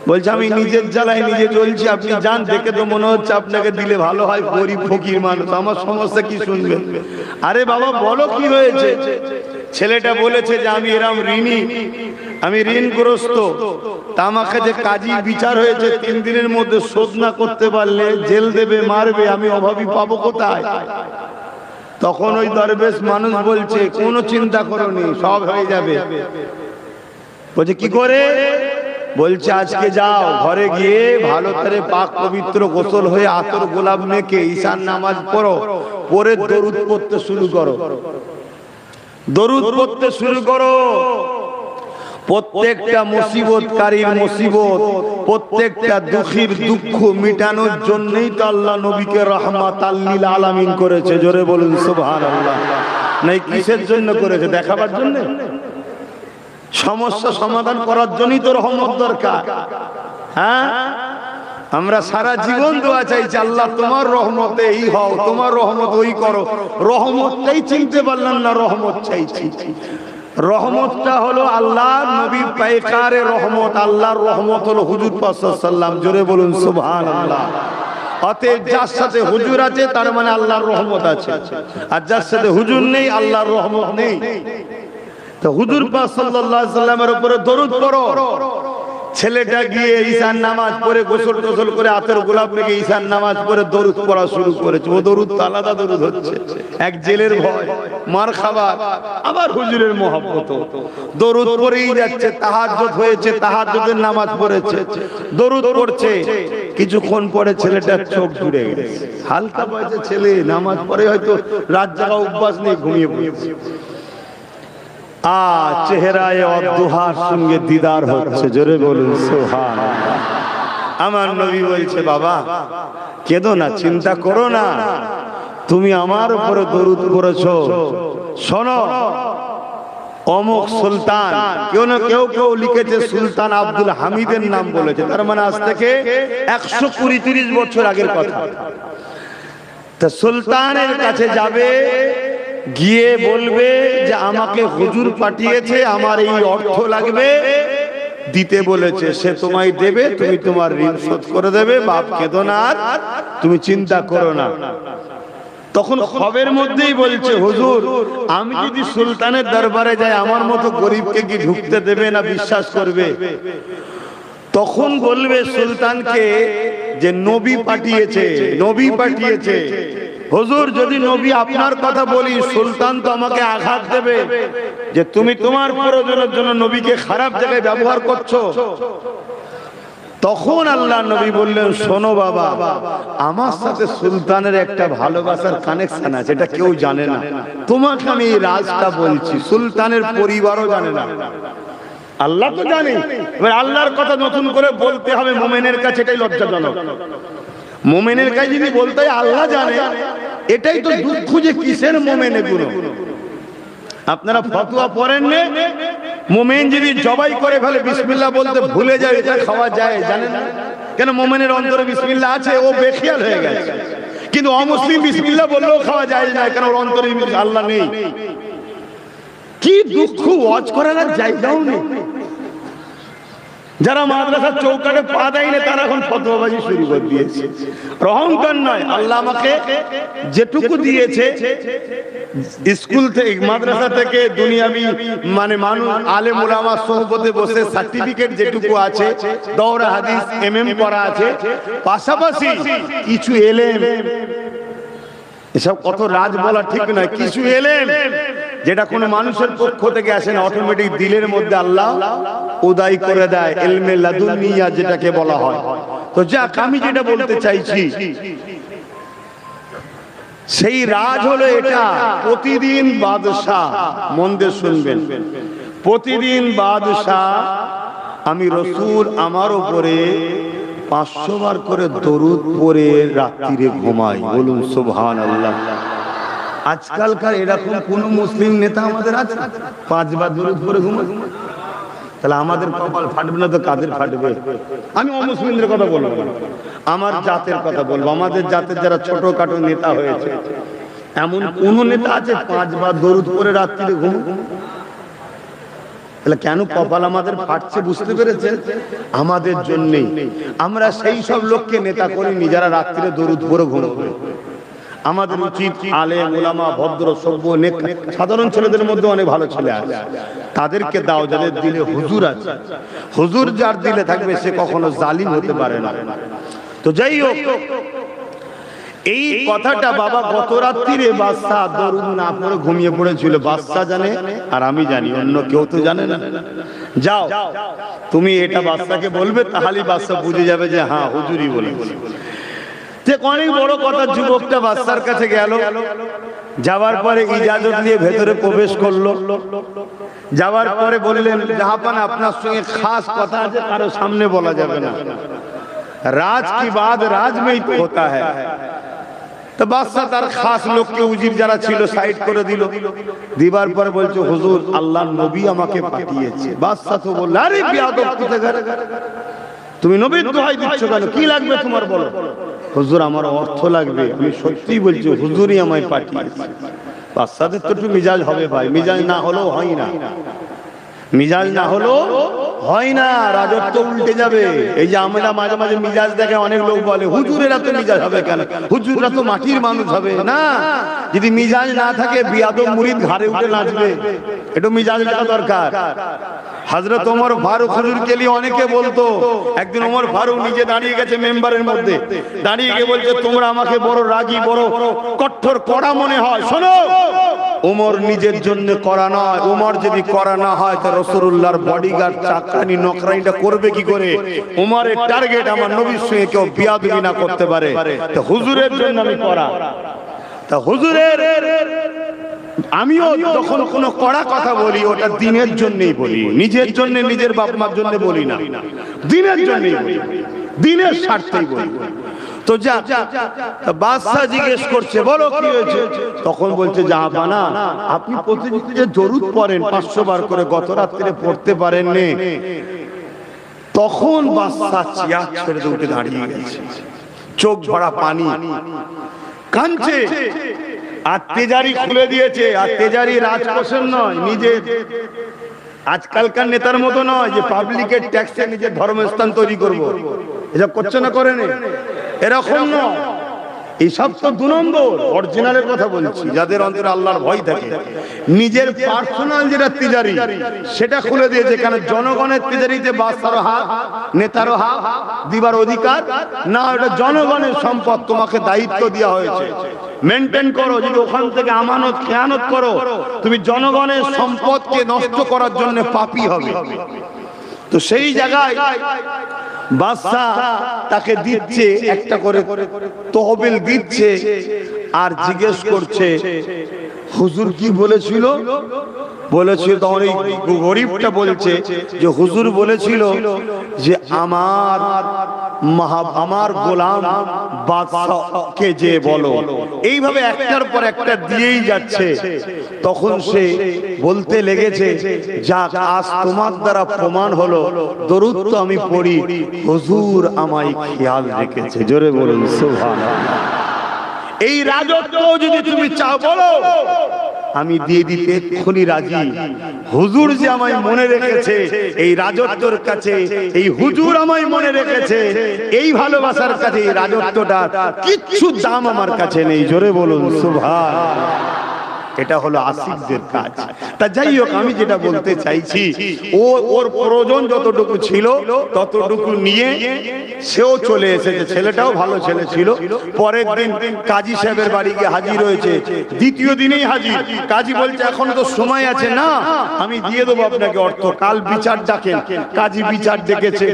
বলছে, আমি নিজের জ্বালায় নিজে চলছি, আপনি যান, দেখে তো মনে হচ্ছে আপনাকে দিলে ভালো হয়, গরিব ফকির মানুষ, আমার সমস্যা কি শুনবেন? আরে বাবা বলো কি হয়েছে? ছেলেটা বলেছে যে আমি এরকম ঋণী, আমি ঋণগ্রস্ত, তা আমাকে যে কাজী বিচার হয়েছে 3 দিনের মধ্যে শোধ না করতে পারলে জেল দেবে, মারবে, আমি অভাবী পাবো কোথায়? তখন ওই দরবেশ মানুষ বলছে, কোনো চিন্তা করোনি, সব হয়ে যাবে। বলছে কি করে? বলছে আজকে যাও, ঘরে গিয়ে ভালো করে পাক পবিত্র গোসল হয়ে আতর গোলাপ মেখে ঈশান নামাজ পড়ো, পরে দরুদ পড়তে শুরু করো, দরুদ পড়তে শুরু করো। প্রত্যেকটা মুসিবতকারীর মুসিবত, প্রত্যেকটা দুঃখীর দুঃখ মিটানোর জন্যই তো আল্লাহ নবীকে রাহমাতাল লিল আলামিন করেছে। জোরে বলুন সুবহানাল্লাহ। নাই কিসের জন্য করেছে? দেখাবার জন্য? সমস্যা সমাধান করার জন্যই তো রহমত দরকার। হ্যাঁ, আমরা সারা জীবন দোয়া চাইছি আল্লাহ তোমার রহমতে এই হও, তোমার রহমত ওই করো, রহমতটাই চিনতে পারলাম না। রহমত চাইছি, রহমতটা হলো আল্লাহ নবী পায়কারে রহমত, আল্লাহর রহমত হলো হুজুর পাক সাল্লাল্লাহু আলাইহি ওয়াসাল্লাম। জোরে বলুন সুবহানাল্লাহ। অতএব যার সাথে হুজুর আছে তার মানে আল্লাহর রহমত আছে, আর যার সাথে হুজুর নেই আল্লাহর রহমত নেই। তো হুজুর পাক সাল্লাল্লাহু আলাইহি ওয়াসাল্লামের উপরে দরুদ পড়ো। ছেলেটা গিয়ে ঈশার নামাজ পড়ে গোসল টোসল করে আতর গোলাপ রেখে ঈশার নামাজ পড়ে দরুদ পড়া শুরু করেছে। ও দরুদ তো আলাদা দরুদ হচ্ছে, এক জেলের ভয়, মার খাবার, আবার হুজুরের মহব্বত, দরুদ পড়েই যাচ্ছে। তাহাজ্জুদ হয়েছে, তাহাজ্জুদের নামাজ পড়েছে, দরুদ পড়ছে। কিছুক্ষণ পরে ছেলেটার চোখ জুড়ে গেছে। হালকা বয়সে ছেলে, নামাজ পড়ে হয়তো রাত জাগা অভ্যাস নেই, ঘুমিয়ে পড়েছে। চেহারায় অদ্দুহার সঙ্গে দিদার হচ্ছে। জোরে বলুন সুবহানাল্লাহ। আমার নবী বলছে বাবা কেঁদো না, চিন্তা করো না, তুমি আমার উপরে দরুদ করেছো। শোনো, অমুক সুলতান, কেউ না কেউ লিখেছে সুলতান আব্দুল হামিদের নাম বলেছে, তার মানে আজ থেকে 120-30 বছর আগের কথা। তা সুলতানের কাছে যাবে, গিয়ে বলবে যে আমাকে হুজুর পাঠিয়েছে, আমার এই অর্থ লাগবে, দিতে বলেছে, সে তোমায় দেবে, তুমি তোমার ঋণ শোধ করে দেবে। বাপ কেঁদো না, আর তুমি চিন্তা করো না। তখন খবের মধ্যেই বলছে হুজুর আমি যদি সুলতানের দরবারে যাই আমার মতো গরিবকে কি ঢুকতে দেবে না বিশ্বাস করবে? তখন বলবে সুলতানকে যে নবী পাঠিয়েছে, নবী পাঠিয়েছে। হুজুর যদি নবী আপনার কথা বলি সুলতান তো আমাকে আঘাত দেবে যে তুমি তোমার প্রয়োজনের জন্য নবীকে খারাপ জায়গায় ব্যবহার করছো। তখন আল্লাহ নবী বললেন শোনো বাবা, আমার সাথে সুলতানের একটা ভালোবাসার কানেকশন আছে, এটা কেউ জানে না। তোমাকে আমি এই রাজটা বলছি, সুলতানের পরিবারও জানে না, আল্লাহ তো জানে। এবার আল্লাহর কথা নতুন করে বলতে হবে মুমিনের কাছে, এটাই লজ্জাজনক। মুমিনের কাছে যদি বলতে হয় আল্লাহ জানে, এটাই তো দুঃখ যে কিসের মুমিন এগুলো। আপনারা ফতোয়া পড়েন না, মুমিন যদি জবাই করে ফেলে বিসমিল্লাহ বলতে ভুলে যায়, এটা খাওয়া যায় জানেন না কেন? মুমিনের অন্তরে বিসমিল্লাহ আছে, ও বেখিয়াল হয়ে গেছে। কিন্তু অমুসলিম বিসমিল্লাহ বললেও খাওয়া যায় না, কেন ওর অন্তরে আল্লাহ নেই। কি দুঃখ, ওয়াজ করার জায়গাও নেই। যারা মাদ্রাসার চৌকাঠে পা দেয় না তারা এখন ফতোয়াবাজি শুরু করে দিয়েছে। অহংকার নয়, আল্লাহ আমাকে যেটুকু দিয়েছে স্কুল থেকে মাদ্রাসা থেকে দুনিয়াবি মানে মানুষ আলেম ওলামা সোহবতে বসে সার্টিফিকেট যেটুকু আছে, দৌরা হাদিস এমএম করা আছে, পাশাপাশি কিছু এলেম, এসব কত রাজ বলা ঠিক নয়, কিছু এলেম যেটা কোনো মানুষের পক্ষ থেকে আসে না, অটোমেটিক দিলের মধ্যে আল্লাহ উদয় করে দেয়, ইলমে লাদুনিয়া যেটাকে বলা হয়। তো যাক, আমি যেটা বলতে চাইছি সেই রাজ হলো এটা। প্রতিদিন বাদশাহ, মন দিয়ে শুনবেন, প্রতিদিন বাদশাহ আমি রাসূল আমার উপরে 500 বার করে দরুদ পড়ে রাত্রিরে ঘুমাই। বলুন সুবহানাল্লাহ। আজকালকার এরকম কোন মুসলিম নেতা আমাদের আছে 5 বার দরুদ পড়ে ঘুমায়? তাহলে আমাদের কপাল ফাটবে না তো কাদের ফাটবে? আমি অমুসলিমদের কথা বলবো না, আমার জাতের কথা বলবো। আমাদের জাতের যারা ছোটখাটো নেতা হয়েছে, এমন কোন নেতা আছে 5 বার দরুদ পড়ে রাত্রিরে ঘুমায়? তাহলে কেন কপাল আমাদের ফাটছে বুঝতে পেরেছেন? আমাদের জন্যই। আমরা সেই সব লোককে নেতা করিনি যারা রাত্রিরে দরুদ পড়ে ঘুমাবে। আমাদের উচিত আলেম ওলামা ভদ্র সভ্য নেতা, সাধারণ ছেলেদের মধ্যে অনেক ভালো ছেলে আছে, তাদেরকে দাও যাদের দিলে হুজুর আছে। হুজুর যার দিলে থাকবে সে কখনো জালিম হতে পারে না। তো যাই হোক, এই কথাটা বাবা গত রাত্রিরে বাদশা দরুদ না পড়ে ঘুমিয়ে পড়েছিল। বাদশা জানে আর আমি জানি, অন্য কেউ তো জানে না। যাও তুমি এটা বাদশাকে বলবে, তাহলেই বাদশা বুঝে যাবে যে হ্যাঁ হুজুরই বলেছে। যে অনেক বড় কথা, যুবকটা বাদশার কাছে গেল, যাওয়ার পরে ইজাজত নিয়ে ভেতরে প্রবেশ করলো। যাওয়ার পরে বললেন জাহাপানা আপনার সঙ্গে খাস কথা আছে, কারো সামনে বলা যাবে না। রাজ কি বাত রাজ মেই তো होता है। তো বাদশা তার খাস লোককে উজির যারা ছিল সাইড করে দিল, দিবার পর বলছে হুজুর আল্লাহর নবী আমাকে পাঠিয়েছে। বাদশা তো বলল আরে বিয়াদব কোথাকার, তুমি নবীর দোহাই দিচ্ছ কেন, কি লাগবে তোমার বলো। হুজুর আমার অর্থ লাগবে। আমি সত্যিই বলছি হুজুরই আমায় পাঠিয়েছে। বাদশাদের তো একটু মিজাজ হবে ভাই, মিজাজ না হলেও হয় না, মিজাজ না হলেও হয় না, রাজত্ব উল্টে যাবে। এই যে আমরা মাঝে মাঝে মিজাজ দেখে অনেক লোক বলে হুজুরেরা তো মিজাজ হবে কেন, হুজুররা তো মাটির মানুষ হবে না। যদি মিজাজ না থাকে বিয়াদব মুরিদ ঘাড়ে উঠে নাচবে, একটু মিজাজ থাকা দরকার। হযরত ওমর ফারুক হুজুরকে নিয়ে অনেকে বলতো, একদিন ওমর ফারুক নিজে দাঁড়িয়ে গেছে মেম্বারের মধ্যে, দাঁড়িয়ে গিয়ে বলছে তোমরা আমাকে বড় রাগী বড় কঠোর কড়া মনে হয়। শোনো, ওমর নিজের জন্য করা নয়, ওমর যদি করা না হয় তো রাসূলুল্লাহর বডিগার্ড চাকরানি নকরানিটা করবে কি করে? ওমরের টার্গেট আমার নবীর সঙ্গে কেউ বিয়াদবি না করতে পারে, তো হুজুরের জন্য আমি করা। তা হুজুরের আমিও যখন কোনো কড়া কথা বলি ওটা দিনের জন্যই বলি, নিজের জন্য নিজের বাপ মার জন্য বলি না, দিনের জন্যই বলি, দিনের স্বার্থেই বলি। তো যা বাদশা জিজ্ঞেস করছে বলো কি হয়েছে, তখন বলছে জাহাপানা আপনি প্রতিদিন যে দরুদ পড়েন 500 বার করে, গত রাত্রে পড়তে পারেননি। তখন বাদশা চেয়ার ছেড়ে উঠে দাঁড়িয়ে গেছে, চোখ ভরা পানি, কাঁদছে। আর তেজারি খুলে দিয়েছে, আর তেজারি রাজকোষের নয়, নিজের আজকালকার নেতার মতো নয় যে পাবলিকের ট্যাক্সে নিজের ধর্মস্থান তৈরি করব, এসব করছে না, করেন এরকম নয়। এইসব তো 2 নম্বর। অরিজিনালের কথা বলছি, যাদের অন্তরে আল্লাহর ভয় থাকে। নিজের পার্সোনাল যেটা তিজারি সেটা খুলে দিয়েছে, কারণ জনগণের তিজারিতে বাদশার হাত নেতারও হাত দিবার অধিকার না, এটা জনগণের সম্পদ, তোমাকে দায়িত্ব দেওয়া হয়েছে, মেনটেন করো। যদি ওখান থেকে আমানত খেয়ানত করো তুমি জনগণের সম্পদকে নষ্ট করার জন্য পাপী হবে। তো সেই জায়গায় বাদশা তাকে দিচ্ছে একটা করে তহবিল দিচ্ছে, আর জিজ্ঞেস করছে হুজুর কি বলেছিল, বলেছিল তখন এই গরিবটা বলছে যে হুজুর বলেছিল যে আমার গোলাম বাদশাকে যে বলো, এইভাবে একটার পর একটা দিয়েই যাচ্ছে। তখন সে বলতে লেগেছে যাক আজ তোমার দ্বারা প্রমাণ হলো দরুদ তো আমি পড়ি, হুজুর আমায় খেয়াল রেখেছে। জোরে বলুন সুবহানাল্লাহ। এই রাজত্ব যদি তুমি চাও বলো আমি দিয়ে দিতে এক্ষুনি রাজি। হুজুর যে আমায় মনে রেখেছে এই রাজত্বর কাছে, এই হুজুর আমায় মনে রেখেছে এই ভালোবাসার কাছে, এই রাজত্বটা কিচ্ছু দাম আমার কাছে নেই। জোরে বলুন সুবহানাল্লাহ। এটা হলো আশিকদের কাজ। তা যাই হোক, আমি যেটা বলতে চাইছি, ওর প্রয়োজন যতটুকু ছিল ততটুকু নিয়ে সেও চলে এসেছে। ছেলেটাও ভালো ছেলে ছিল। পরের দিন কাজী সাহেবের বাড়ি গিয়ে হাজির হয়েছে, দ্বিতীয় দিনেই হাজির। কাজী বলছে এখন তো সময় আছে, না আমি দিয়ে দেবো আপনাকে অর্থ, কাল বিচার ডাকেন। কাজী বিচার ডেকেছে,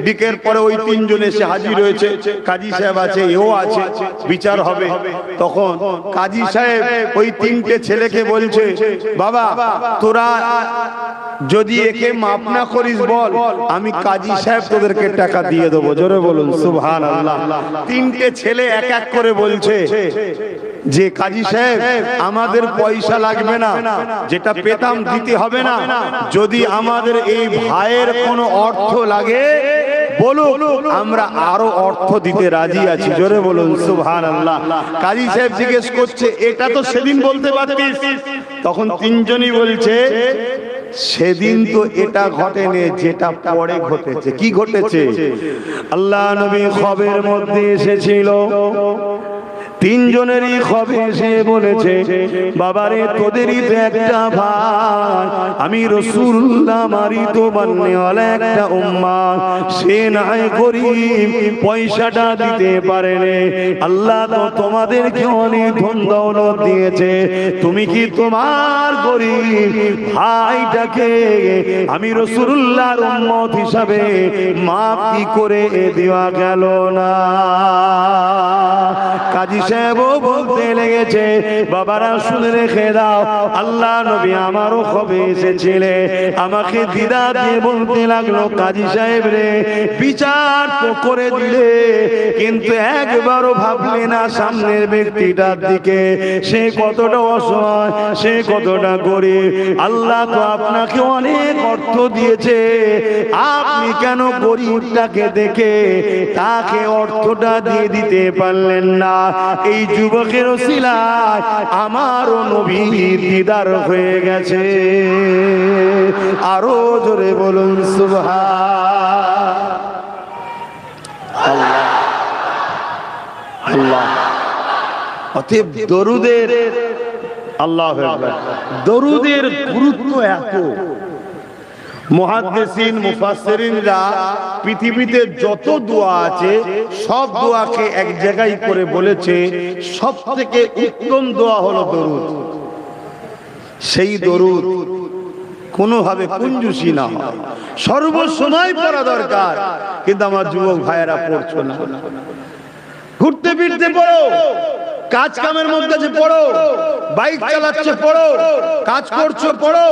ডিকের পরে ওই 3 জন এসে হাজির হয়েছে। কাজী সাহেব আছে, এও আছে, বিচার হবে। তখন কাজী সাহেব ওই 3টে ছেলেকে বলছে বাবা তোরা যদি একে মাফ না করিস বল, আমি কাজী সাহেব তোদেরকে টাকা দিয়ে দেবো। জোরে বলুন সুবহানাল্লাহ। 3টে ছেলে এক এক করে বলছে যে কাজী সাহেব আমাদের পয়সা লাগবে না, যেটা পেতাম দিতে হবে না, যদি আমাদের এই ভাইয়ের কোনো অর্থ লাগে বলুন, আমরা আরো অর্থ দিতে রাজি আছি। জোরে বলুন সুবহানাল্লাহ। কাজী সাহেব জিজ্ঞেস করছে এটা তো সেদিন বলতে পারতিস। তখন 3 জনই বলছে সেদিন তো এটা ঘটেনি, যেটা পরে ঘটেছে। কি ঘটেছে? আল্লাহ নবী খবরের মধ্যে এসেছিল, 3 জনেরই খবর এসে বলেছে বাবারে তোদেরই তো একটা ভাই, আমি রাসূলুল্লাহ মারি তো বান্নেওয়ালা একটা উম্মাহ, সে নাই গরিব, পয়সাটা দিতে পারেনি। আল্লাহ তো তোমাদেরকে অনেক ধন দৌলত দিয়েছে, তুমি কি তোমার গরিব ভাইটাকে আমি রাসূলুল্লাহর উম্মত হিসাবে মাফ কি করে দেওয়া গেল না? কাজী সাহেবও বলতে লেগেছে, বাবারা শুনে রেখে দাও, আল্লাহ নবী আমারও খবে এসেছিলে। আমাকে দিদা দিয়ে বলতে লাগলো, কাজী সাহেব রে, বিচার তো করে দিলে, কিন্তু একবারও ভাবলে না সামনের ব্যক্তিটার দিকে, সে কতটা অসহায়, সে কতটা গরিব। আল্লাহ তো আপনাকে অনেক অর্থ দিয়েছে, আপনি কেন গরিবটাকে দেখে তাকে অর্থটা দিয়ে দিতে পারলেন না? এই যুবকের ওসিলায় আমারও নবীর দিদার হয়ে গেছে। আরো জোরে বলুন সুবহানাল্লাহ। আল্লাহ অতএব দরুদের, আল্লাহু আকবার, দরুদের গুরুত্ব এত। মুহাদ্দিসিন মুফাসসিরিনরা পৃথিবীতে যত দোয়া আছে সব দোয়াকে এক জায়গায় করে বলেছে, সবথেকে উত্তম দোয়া হলো দরুদ। সেই দরুদ কোনোভাবে কুঞ্জুসি না হয়, সর্বসময় পড়া দরকার। কিন্তু আমার যুবক ভাইয়েরা পড়ছো না। ঘুরতে ফিরতে পড়ো, কাজ কামের মধ্যে যে পড়ো, বাইক চালাচ্ছে পড়ো, কাজ করছো পড়ো,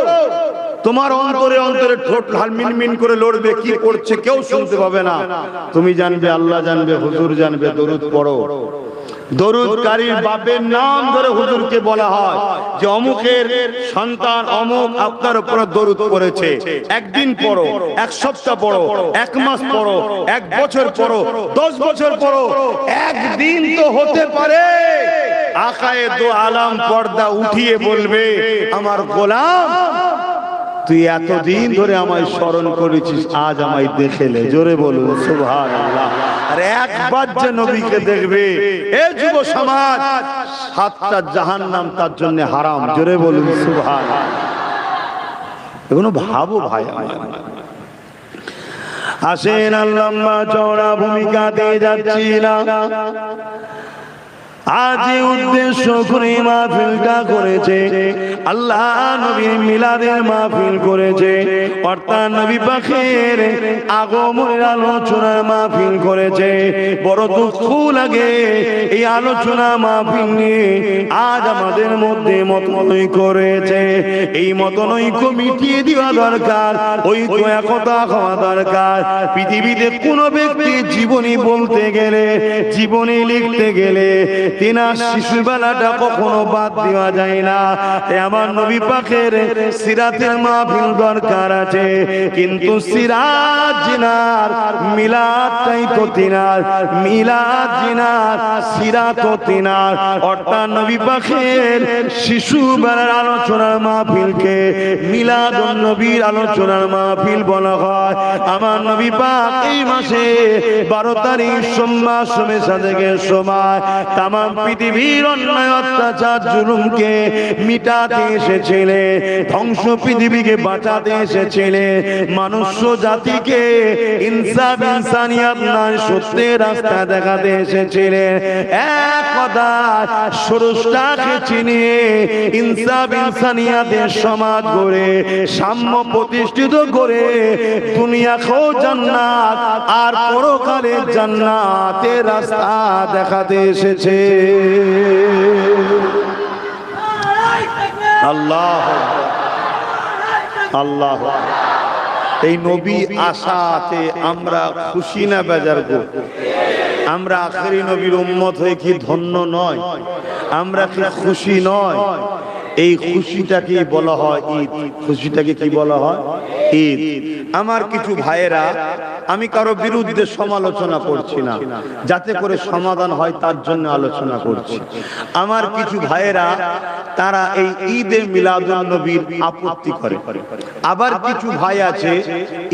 তোমার অন্তরে অন্তরে ঠোঁট লাল মিনমিন করে লড়বে, কি করছে কেউ শুনতে পাবে না, তুমি জানবে, আল্লাহ জানবে, হুজুর জানবে। দরুদ পড়ো। দরুদকারীর বাপের নাম ধরে হুজুরকে বলা হয় যে অমুকের সন্তান অমুক আপনার উপর দরুদ পড়েছে। একদিন পড়ো, এক সপ্তাহ পড়ো, এক মাস পড়ো, এক বছর পড়ো, 10 বছর পড়ো, একদিন তো হতে পারে আকায়ে দো আলম পর্দা উঠিয়ে বলবে, আমার গোলাম তুই এতদিন ধরে আমায় স্মরণ করেছিস, আজ আমায় দেখেলে। জোরে বলুন সুবহানাল্লাহ। আর একবার যে নবীকে দেখবে, এ যুব সমাজ, 7টা জাহান্নাম তার জন্য হারাম। জোরে বলুন সুবহানাল্লাহ। এগুলো ভাবো ভাই আমার। আসেন লম্বা চওড়া ভূমিকা দিয়ে যাচ্ছি না, আজ উদ্দেশ্য করে মাহফিলটা করেছে, আল্লাহ নবীর মিলাদের মাহফিল করেছে, অর্থাৎ নবী পাকের আগমনের আলোচনার মাহফিল করেছে। বড় দুঃখ লাগে এই আলোচনা মাহফিল নিয়ে আজ আমাদের মধ্যে মতনৈক্য করেছে। এই মতনৈক্য মিটিয়ে দেওয়া দরকার, ঐক্য একতা হওয়া দরকার। পৃথিবীতে কোনো ব্যক্তি জীবনী বলতে গেলে, জীবনী লিখতে গেলে তিনার শিশুবেলাটা কখনো বাদ দেওয়া যায় না। আমার নবী পাকের সিরাতের মাহফিল দরকার আছে, কিন্তু সিরাত জিনার মিলাদটাই তো তিনার, মিলাদ জিনার সিরাত তো তিনার। অর্থাৎ নবী পাকের শিশুবেলার আলোচনার মাহফিলকে মিলাদুন নবীর আলোচনার মাহফিল বলা হয়। আমার নবী পাক এই মাসে 12 তারিখ সোমবার সময় সাদেকের সময় তামাম পৃথিবীর অন্যায় অত্যাচার জুলুমকে মিটাতে এসেছিলেন, ধ্বংস পৃথিবীকে বাঁচাতে এসেছিলেন, মানুষ্য জাতিকে ইনসাফ ইনসানিয়াত নয় সত্যের রাস্তা দেখাতে এসেছিলেন। এক কথা স্রষ্টাকে চিনিয়ে ইনসাফ ইনসানিয়াতের সমাজ গড়ে সাম্য প্রতিষ্ঠিত করে দুনিয়াকেও জান্নাত আর পরকালের জান্নাতের রাস্তা দেখাতে এসেছে। আল্লাহ আল্লাহ। এই নবী আশাতে আমরা খুশি না বেজার গো? আমরা আখেরি নবীর উম্মত হয়ে কি ধন্য নয়? আমরা কি খুশি নয়? এই খুশিটাকে বলা হয় ঈদ। খুশিটাকে কি বলা হয়? ঈদ। আমার কিছু ভাইয়েরা, আমি কারো বিরুদ্ধে সমালোচনা করছি না, যাতে করে সমাধান হয় তার জন্য আলোচনা করছি। আমার কিছু ভাইয়েরা তারা এই ঈদে মিলাদুন নবীর আপত্তি করে। আবার কিছু ভাই আছে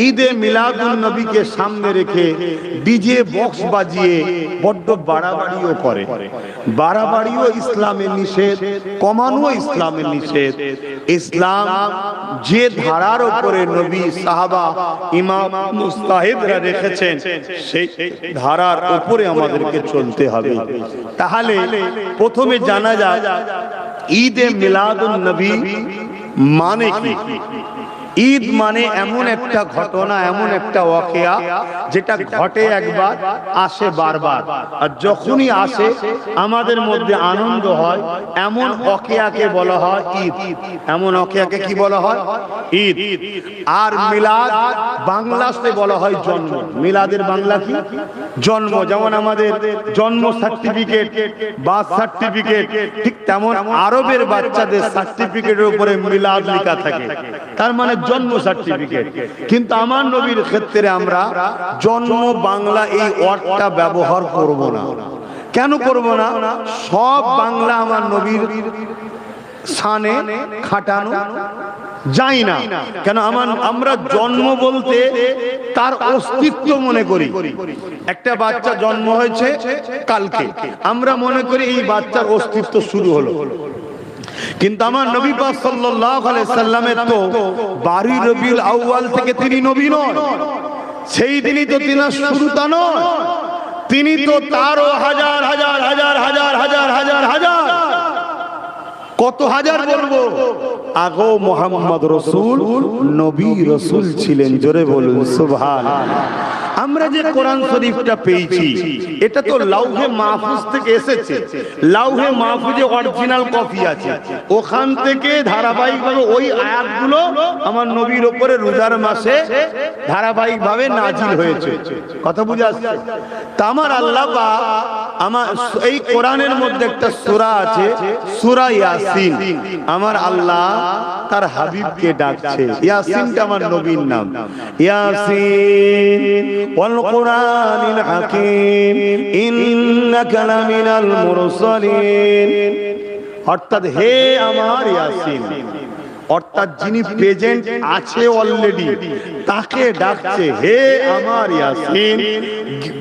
ঈদে মিলাদুন নবীকে সামনে রেখে ডিজে বক্স বাজিয়ে বড্ড বাড়াবাড়িও করে। বাড়াবাড়িও ইসলামের নিষেধ, কমানো ইসলামের নিষেধ। ইসলাম যে ধারার উপরে নবী, সাহাবা, ইমাম, মুস্তাহিদরা রেখেছেন সেই ধারার উপরে আমাদেরকে চলতে হবে। তাহলে প্রথমে জানা যাক ঈদে মিলাদুন নবী মানে কি। ঈদ মানে এমন একটা ঘটনা, এমন একটা ওয়াকিয়া যেটা ঘটে একবার, আসে বারবার, আর যখনই আসে আমাদের মধ্যে আনন্দ হয়, এমন ওয়াকিয়াকে বলা হয় ঈদ। এমন ওয়াকিয়াকে কি বলা হয়? ঈদ। আর মিলাদ বাংলাতে বলা হয় জন্ম। মিলাদের বাংলা কি? জন্ম। যেমন আমাদের জন্ম সার্টিফিকেট, বার্থ সার্টিফিকেট, ঠিক তেমন আরবের বাচ্চাদের সার্টিফিকেটের উপরে মিলাদ লেখা থাকে, তার মানে জন্ম সার্টিফিকেট। কিন্তু আমার নবীর ক্ষেত্রে আমরা জন্ম বাংলা এই ওয়ার্ডটা ব্যবহার করব না। কেন করব না? সব বাংলা আমার নবীর শানে খাটানো যায় না। কেন? আমরা জন্ম বলতে তার অস্তিত্ব মনে করি। একটা বাচ্চা জন্ম হয়েছে কালকে, আমরা মনে করি এই বাচ্চার অস্তিত্ব শুরু হলো। কিন্তু আমার নবী পাক সাল্লাল্লাহু আলাইহি সাল্লামের তো 12 রবিউল আউয়াল থেকে তিনি নবী নন, সেই দিনই তো তিনি শুরুটা নয়, তিনি তো তারও হাজার হাজার হাজার হাজার হাজার হাজার হাজার, কত হাজার বলবো, আগো মুহাম্মদ রাসূল নবী রাসূল ছিলেন। জোরে বলুন সুবহানাল্লাহ। আমরা যে কোরআন শরীফটা পেয়েছি এটা তো লাউহে মাহফুজ থেকে এসেছে। লাউহে মাহফুজে অরিজিনাল কপি আছে, ওখান থেকে ধারাবাহিকভাবে ওই আয়াতগুলো আমার নবীর উপরে রোজার মাসে ধারাবাহিকভাবে নাজিল হয়েছে। কথা বুঝে আসছে? তা আমার আল্লাহ পাক আমার এই কোরআনের মধ্যে একটা সূরা আছে, সূরা ইয়াসিন। আমার আল্লাহ তার হাবিবকে ডাকছে, ইয়াসিনটা আমার নবীর নাম। ইয়াসিন ওয়াল কুরআনিল হাকীম ইন্নাকা লামিনাল মুরসালিন। অর্থাৎ হে আমার ইয়াসিন, অর্থাৎ যিনি প্রেজেন্ট আছে অলরেডি তাকে ডাকছে, হে আমার ইয়াসিন,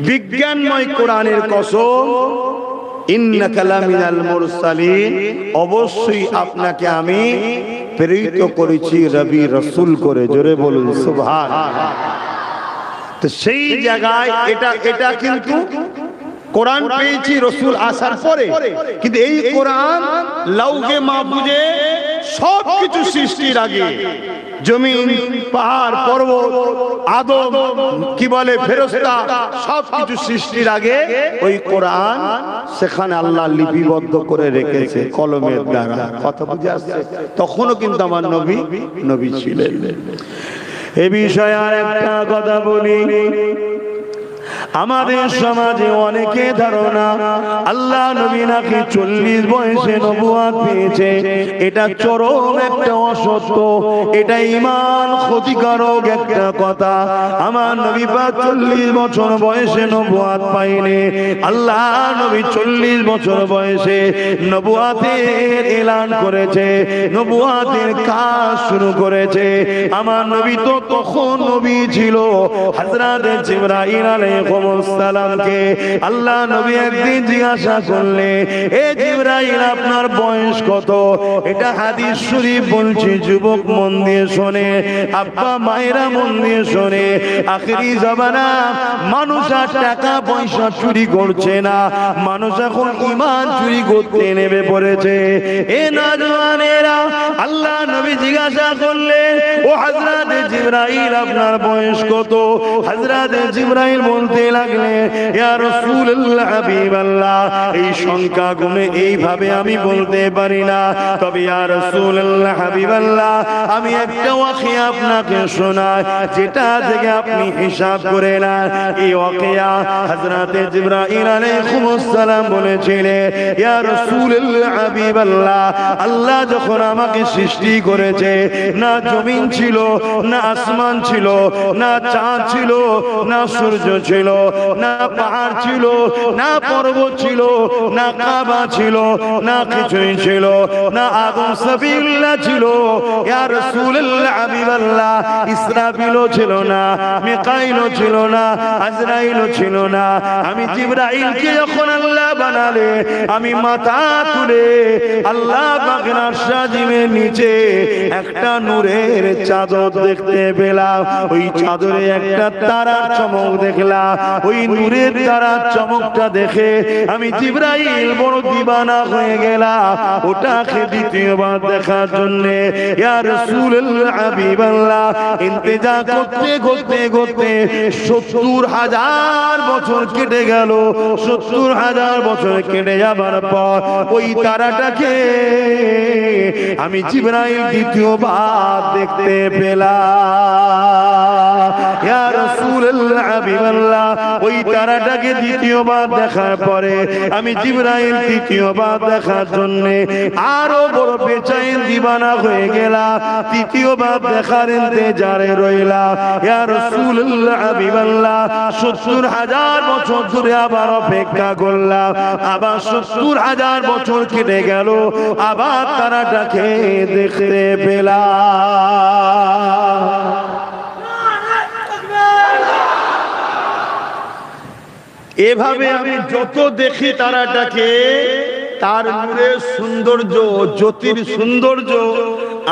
বিজ্ঞানময় কোরআনের কসম, ইন্নাকা লামিনাল মুরসালিন, অবশ্যই আপনাকে আমি প্রেরিত করেছি নবী রাসূল করে। জোরে বলুন সুবহানাল্লাহ। তো সেই জায়গায় এটা কিন্তু কোরআন পেয়েছি রাসূল আসার পরে, কিন্তু এই কোরআন লাউহে মাহফুজে সবকিছু সৃষ্টির আগে, জমিন, পাহাড়, পর্বত, আদম, কি বলে ফেরেশতা, সবকিছু সৃষ্টির আগে ওই কোরআন সেখানে আল্লাহ লিপিবদ্ধ করে রেখেছে কলমের দ্বারা। কথা বুঝে আসছে? তখনও কিন্তু আমার নবী ছিলেন। এ বিষয়ে আর একটা কথা বলি, আমাদের সমাজে অনেকে ধারণা আল্লাহ নবী নাকি 40 বয়সে নবুয়ত পেয়েছে। এটা চরম একটা অসত্য, এটা ঈমান ক্ষতিকারক একটা কথা। আমার নবী পাক 40 বছর বয়সে নবুয়ত পাইনি। আল্লাহ নবী 40 বছর বয়সে নবুয়তের এলান করেছে, নবুয়তের কাজ শুরু করেছে। আমার নবী তো তখন নবী ছিল। হযরত জিবরাইল আলাইহিস সালামকে আল্লাহ নবী একদিন জিজ্ঞাসা করলে, এ জিবরাইল আপনার বয়স কত? এটা হাদিস শরীফ বলছে, যুবক মন দিয়ে শোনে, আব্বা মায়েরা মন দিয়ে শোনে। আখিরি জামানা মানুষ আর টাকা পয়সা চুরি করছে না, মানুষ এখন ঈমান চুরি করতে নেমে পড়েছে। এ নওজওয়ানেরা, আল্লাহ নবী জিজ্ঞাসা করলেন, ও হযরত জিবরাইল আপনার বয়স কত? হযরত জিবরাইল বলতে লাগলেন, ইয়া রাসূলুল্লাহ, হাবিবাল্লাহ, এই সংখ্যা গুণে এইভাবে আমি বলতে পারি না, তবে ইয়া রাসূলুল্লাহ, হাবিবাল্লাহ, আমি একটা ওয়াকিয়া আপনাকে শোনাই, যেটা থেকে আপনি হিসাব করে না। এই ওয়াকিয়া হযরত জিবরাইল আলাইহিস সালাম বলেছিলেন, ইয়া রাসূলুল্লাহ, হাবিবাল্লাহ, আল্লাহ যখন আমাকে সৃষ্টি করেছে, না জমিন ছিল, না আসমান ছিল, না চাঁদ ছিল, না সূর্য ছিল, না পাহাড় ছিল, না পর্বত ছিল, না কাবা ছিল, না কিছুই ছিল, না আদম সাবিল্লাহ ছিল, ইয়া রাসূলুল্লাহ, হাবিবাল্লাহ, ইসরাফিলও ছিল না, মিকাইলও ছিল না, আজরাইলও ছিল না। আমি জিবরাইলকে যখন আল্লাহ বানালে, আমি মাথা তুলে আল্লাহ পাকের আরশ আজিমের নিচে একটা নূরের চাদর দেখতে পেলাম, ওই চাদরে একটা তারার চমক দেখলাম। ওই নূরের তারার চমকটা দেখে আমি জিবরাইল বড় দিবানা হয়ে গেলাম ওটাকে দ্বিতীয়বার দেখার জন্য। ইয়া রাসূলুল্লাহ হাবিবাল্লাহ, ইন্তেজার করতে করতে করতে ৭০,০০০ বছর কেটে গেল। ৭০,০০০ বছর কেটে যাবার পর ওই তারাটাকে আমি জিবরাইল দ্বিতীয়বার দেখতে পেলাম। ইয়া রাসূলুল্লাহ হাবিবাল্লাহ, ওই তারাটাকে দ্বিতীয়বার দেখার পরে আমি জিবরাইল তৃতীয়বার দেখার জন্য আরো বড় বেচাইন দিবানা হয়ে গেলাম। তৃতীয়বার দেখার ইন্তজারে রইলাম। ইয়া রাসূলুল্লাহ হাবিবাল্লাহ, ৭০,০০০ বছর ধরে আবার অপেক্ষা করলাম। আবার ৭০,০০০ বছর কেটে গেল, আবার তারাটাকে দেখতে পেলাম। এভাবে আমি যত দেখি তারাটাকে, তার নূরের সৌন্দর্য, জ্যোতির সৌন্দর্য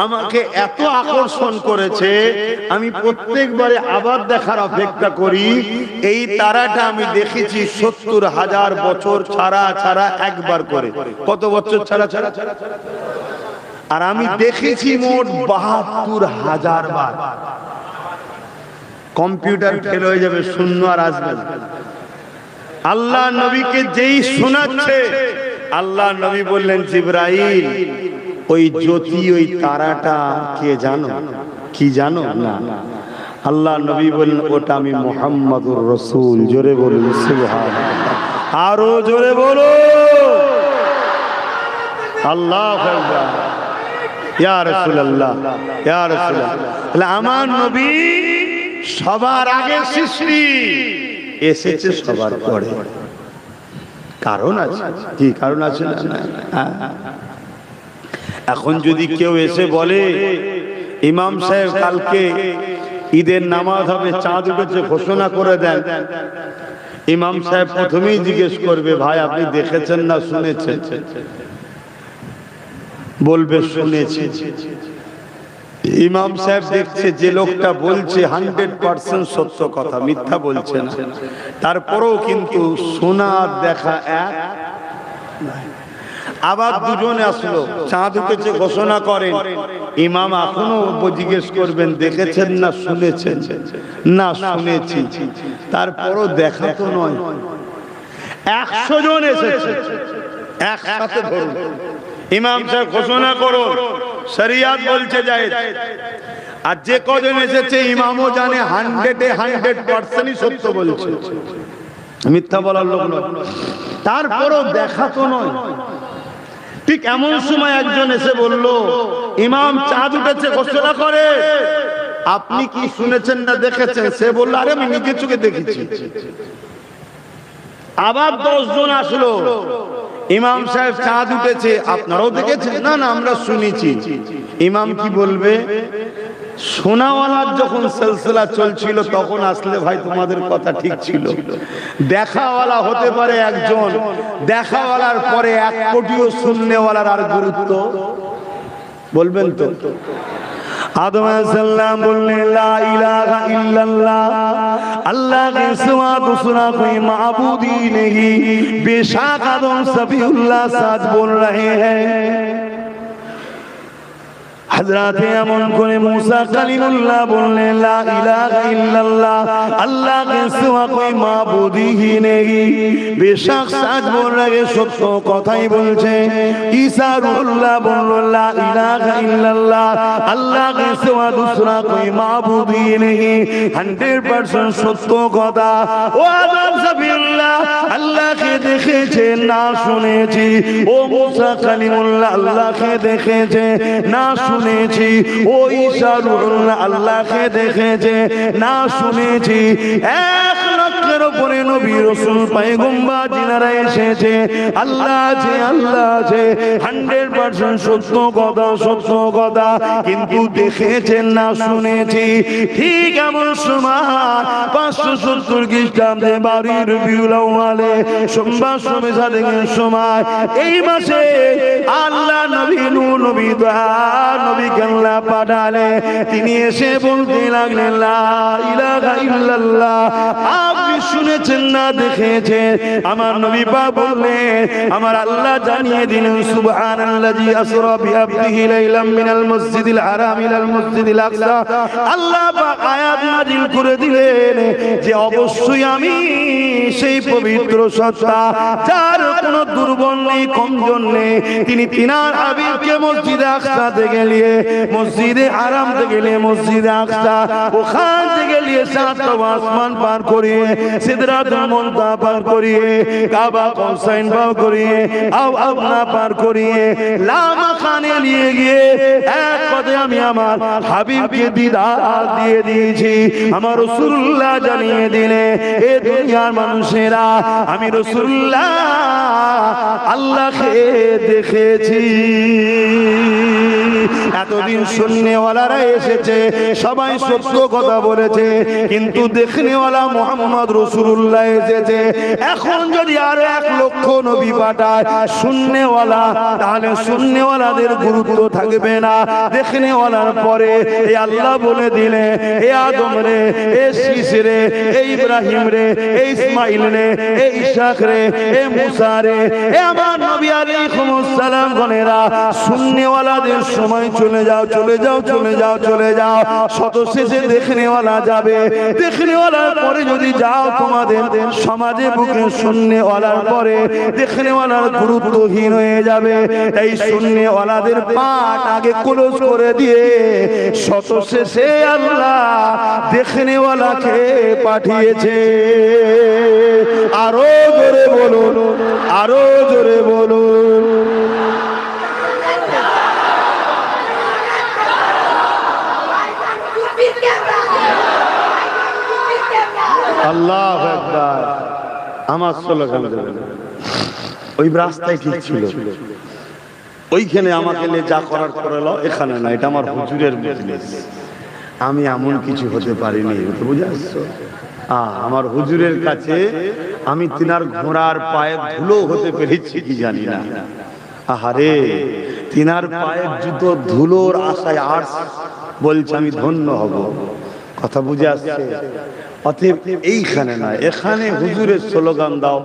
আমাকে এত আকর্ষণ করেছে, আমি প্রত্যেকবারে আবার দেখার অপেক্ষা করি। এই তারাটা আমি দেখেছি ৭০,০০০ বছর ছাড়া ছাড়া একবার করে। কত বছর ছাড়া ছাড়া? আর আমি দেখেছি মোট ৭২,০০০ বার। কম্পিউটার ফেল হয়ে যাবে, শূন্য আর আসবে না। আল্লাহ নবীকে যেই শোনাচ্ছে, আল্লাহ নবী বললেন, জিবরাইল ওই জ্যোতি, ওই তারাটা কে জানো? কি জানো? না। আল্লাহ নবী বললেন, ওটা আমি মুহাম্মাদুর রাসূল। জোরে বলুন সুবহানাল্লাহ, আরো জোরে বলো আল্লাহু আকবার। ইয়া রাসূলুল্লাহ, ইয়া রাসূলুল্লাহ, আমার নবী সবার আগে সৃষ্টি, এসেছে সবার পরে। কারণ আছে, কি কারণ আছে? এখন যদি কেউ এসে বলে, ইমাম সাহেব কালকে ঈদের নামাজ হবে, চাঁদ উঠেছে, ঘোষণা করে দেন, ইমাম সাহেব প্রথমেই জিজ্ঞেস করবে, ভাই আপনি দেখেছেন না শুনেছেন? বলবে শুনেছি। ইমাম সাহেব দেখছে যে লোকটা বলছে 100% সত্য কথা, মিথ্যা বলছে না, তারপরেও কিন্তু শোনা দেখা এক। আবার দুজনে আসলো, চাঁদ উঠেছে ঘোষণা করেন, ইমাম এখনো জিজ্ঞেস করবেন দেখেছেন না শুনেছেন? না শুনেছি। তারপরও দেখা তো নয়। 100 জন এসেছে একসাথে, ধরুন ইমাম সাহেব ঘোষণা করো, শরিয়াত বলছে জায়েজ। আর যে কজন এসেছে ইমামও জানে 100% সত্য বলছে, মিথ্যা বলার লোক নয়, তারপরও দেখা তো নয়। ঠিক এমন সময় একজন এসে বলল, ইমাম চাঁদ উঠেছে ঘোষণা করে, আপনি কি শুনেছেন না দেখেছেন? সে বলল, আরে আমি নিজের চোখে দেখেছি। আবার 10 জন আসলো, ইমাম সাহেব চাঁদ উঠেছে, আপনারাও দেখেছেন? না না আমরা শুনেছি। ইমাম কি বলবে? শোনাওয়ালার যখন সিলসিলা চলছিল তখন আসলে ভাই তোমাদের কথা ঠিক ছিল। দেখাওয়ালা হতে পারে একজন, দেখাওয়ালার পরে 1 কোটিও শুননেওয়ালার আর গুরুত্ব বলবেন তো? আদম আলাইহিস সালাম বললেন, লা ইলাহা ইল্লাল্লাহ, अल्लाह के सिवा दूसरा कोई माबूद ही नहीं। बेशक आदम सफीउल्लाह सच बोल रहे हैं। हजरते अमन को मूसा कलीमुल्लाह बोलने, ला इलाहा इल्लल्लाह, अल्लाह के सिवा कोई माबूद ही नहीं। बेशक सच बोल रहे, सत्य কথাই বলছে। ঈসা রুহুল্লাহ বলল, লা ইলাহা ইল্লাল্লাহ, अल्लाह के सिवा दूसरा कोई माबूद ही नहीं। 100% সত্য কথা। ও আদম সফিউল্লাহ, আল্লাহকে দেখেছে না শুনেছি? ও মুসা কলিমুল্লাহ, আল্লাহকে দেখেছে না শুনেছি? ও ঈসা রূহুল্লাহ, আল্লাহকে দেখেছে না শুনেছি? 1 লক্ষ যুগের উপরে নবী রাসূল পয়গম্বর যিনারা এসেছে, আল্লাহ আছে 100% সত্য কথা, কিন্তু দেখেছেন না শুনেছি। ঠিক এমন সময় 570 খ্রিস্টাব্দে বাড়ির রবিউল আউয়ালে সোমবার সাদেকের সময় এই মাসে আল্লাহ নবী নূহ নবী নবী আল্লাহ পাঠালে। তিনি এসে বলতে লাগলেন লা ইলাহা ইল্লাল্লাহ। আপনি শুনেছেন না দেখেছেন? আমার নবী পাক বললেন, আমার আল্লাহ জানিয়ে দিলেন সুবহানাল্লাযী আসরা বিআবদিহি লাইলাম মিনাল মসজিদিল হারাম ইলাল মসজিদিল আকসা। আল্লাহ পাক আয়াত নাযিল করে দিলেন যে অবশ্যই আমি সেই পবিত্র সত্তা যার কোনো দুর্বল নেই, কমজোর নেই, তিনি তিনার হাবিবকে মসজিদে আকসা থেকে নিয়ে মসজিদে হারাম থেকে নিয়ে মসজিদে আকসা, ওখান থেকে নিয়ে সাতটা আসমান পার করিয়ে সিদরাতুল মুনতাহা পার করিয়ে কাবা কৌসাইন পার করিয়ে আবনা পার করিয়ে লামাখানে নিয়ে গিয়ে এক পদে আমি আমার হাবিবকে দিদার দিয়ে দিয়েছি। আমার রাসূলুল্লাহ জানিয়ে দিলে এ দুনিয়ার মানুষেরা আমি রাসূলুল্লাহ আল্লাহকে দেখেছি। এতদিন শুননেওয়ালারা এসেছে, সবাই সত্য কথা বলেছে, কিন্তু দেখনেওয়ালা মুহাম্মদ রাসূলুল্লাহ এসেছে। এখন যদি আরো 1 লক্ষ নবী পাঠায় শুননেওয়ালা, তাহলে শুননেওয়ালাদের গুরুত্ব থাকবে না। দেখনেওয়ালার পরে এই আল্লাহ বলে দিলে, এ আদম রে, এ শীষ রে, এ ইব্রাহিম রে, এ ইসমাইল রে, এ ইসহাক রে, এ মুসা রে, এ আমার নবী আলাইহিস সালাম গণেরা, শুননেওয়ালাদের সময় চলে যাও, চলে যাও, চলে যাও, চলে যাও। শত শেষে দেখনেওয়ালা যাবে। দেখনেওয়ালার পরে যদি যাও, তোমাদের সমাজে বুকে শুননেওয়ালার পরে দেখনেওয়ালার গুরুত্বহীন হয়ে যাবে। তাই শুননেওয়ালাদের পাঠ আগে ক্লোজ করে দিয়ে শত শেষে আল্লাহ দেখনেওয়ালাকে পাঠিয়েছে। আরো জোরে বলুন, আরো জোরে বলুন। আল্লাহু আকবার। আমার স্লোগান দেবেন, ওই রাস্তায় ঠিক ছিল, ওইখানে আমাকে যা করার করে লো, এখানে না। এটা আমার হুজুরের মজলিস, আমি এমন কিছু হতে পারিনি, বুঝে আসছো? আমার হুজুরের কাছে আমি তিনার ঘোড়ার পায়ের ধুলো হতে পেরেছি কি জানি না। আহারে, তিনার পায়ের জুতো ধুলোর আশায় আর বলছে আমি ধন্য হব। কথা বুঝে আসছে? অতএব এইখানে না, এখানে হুজুরের স্লোগান দাও।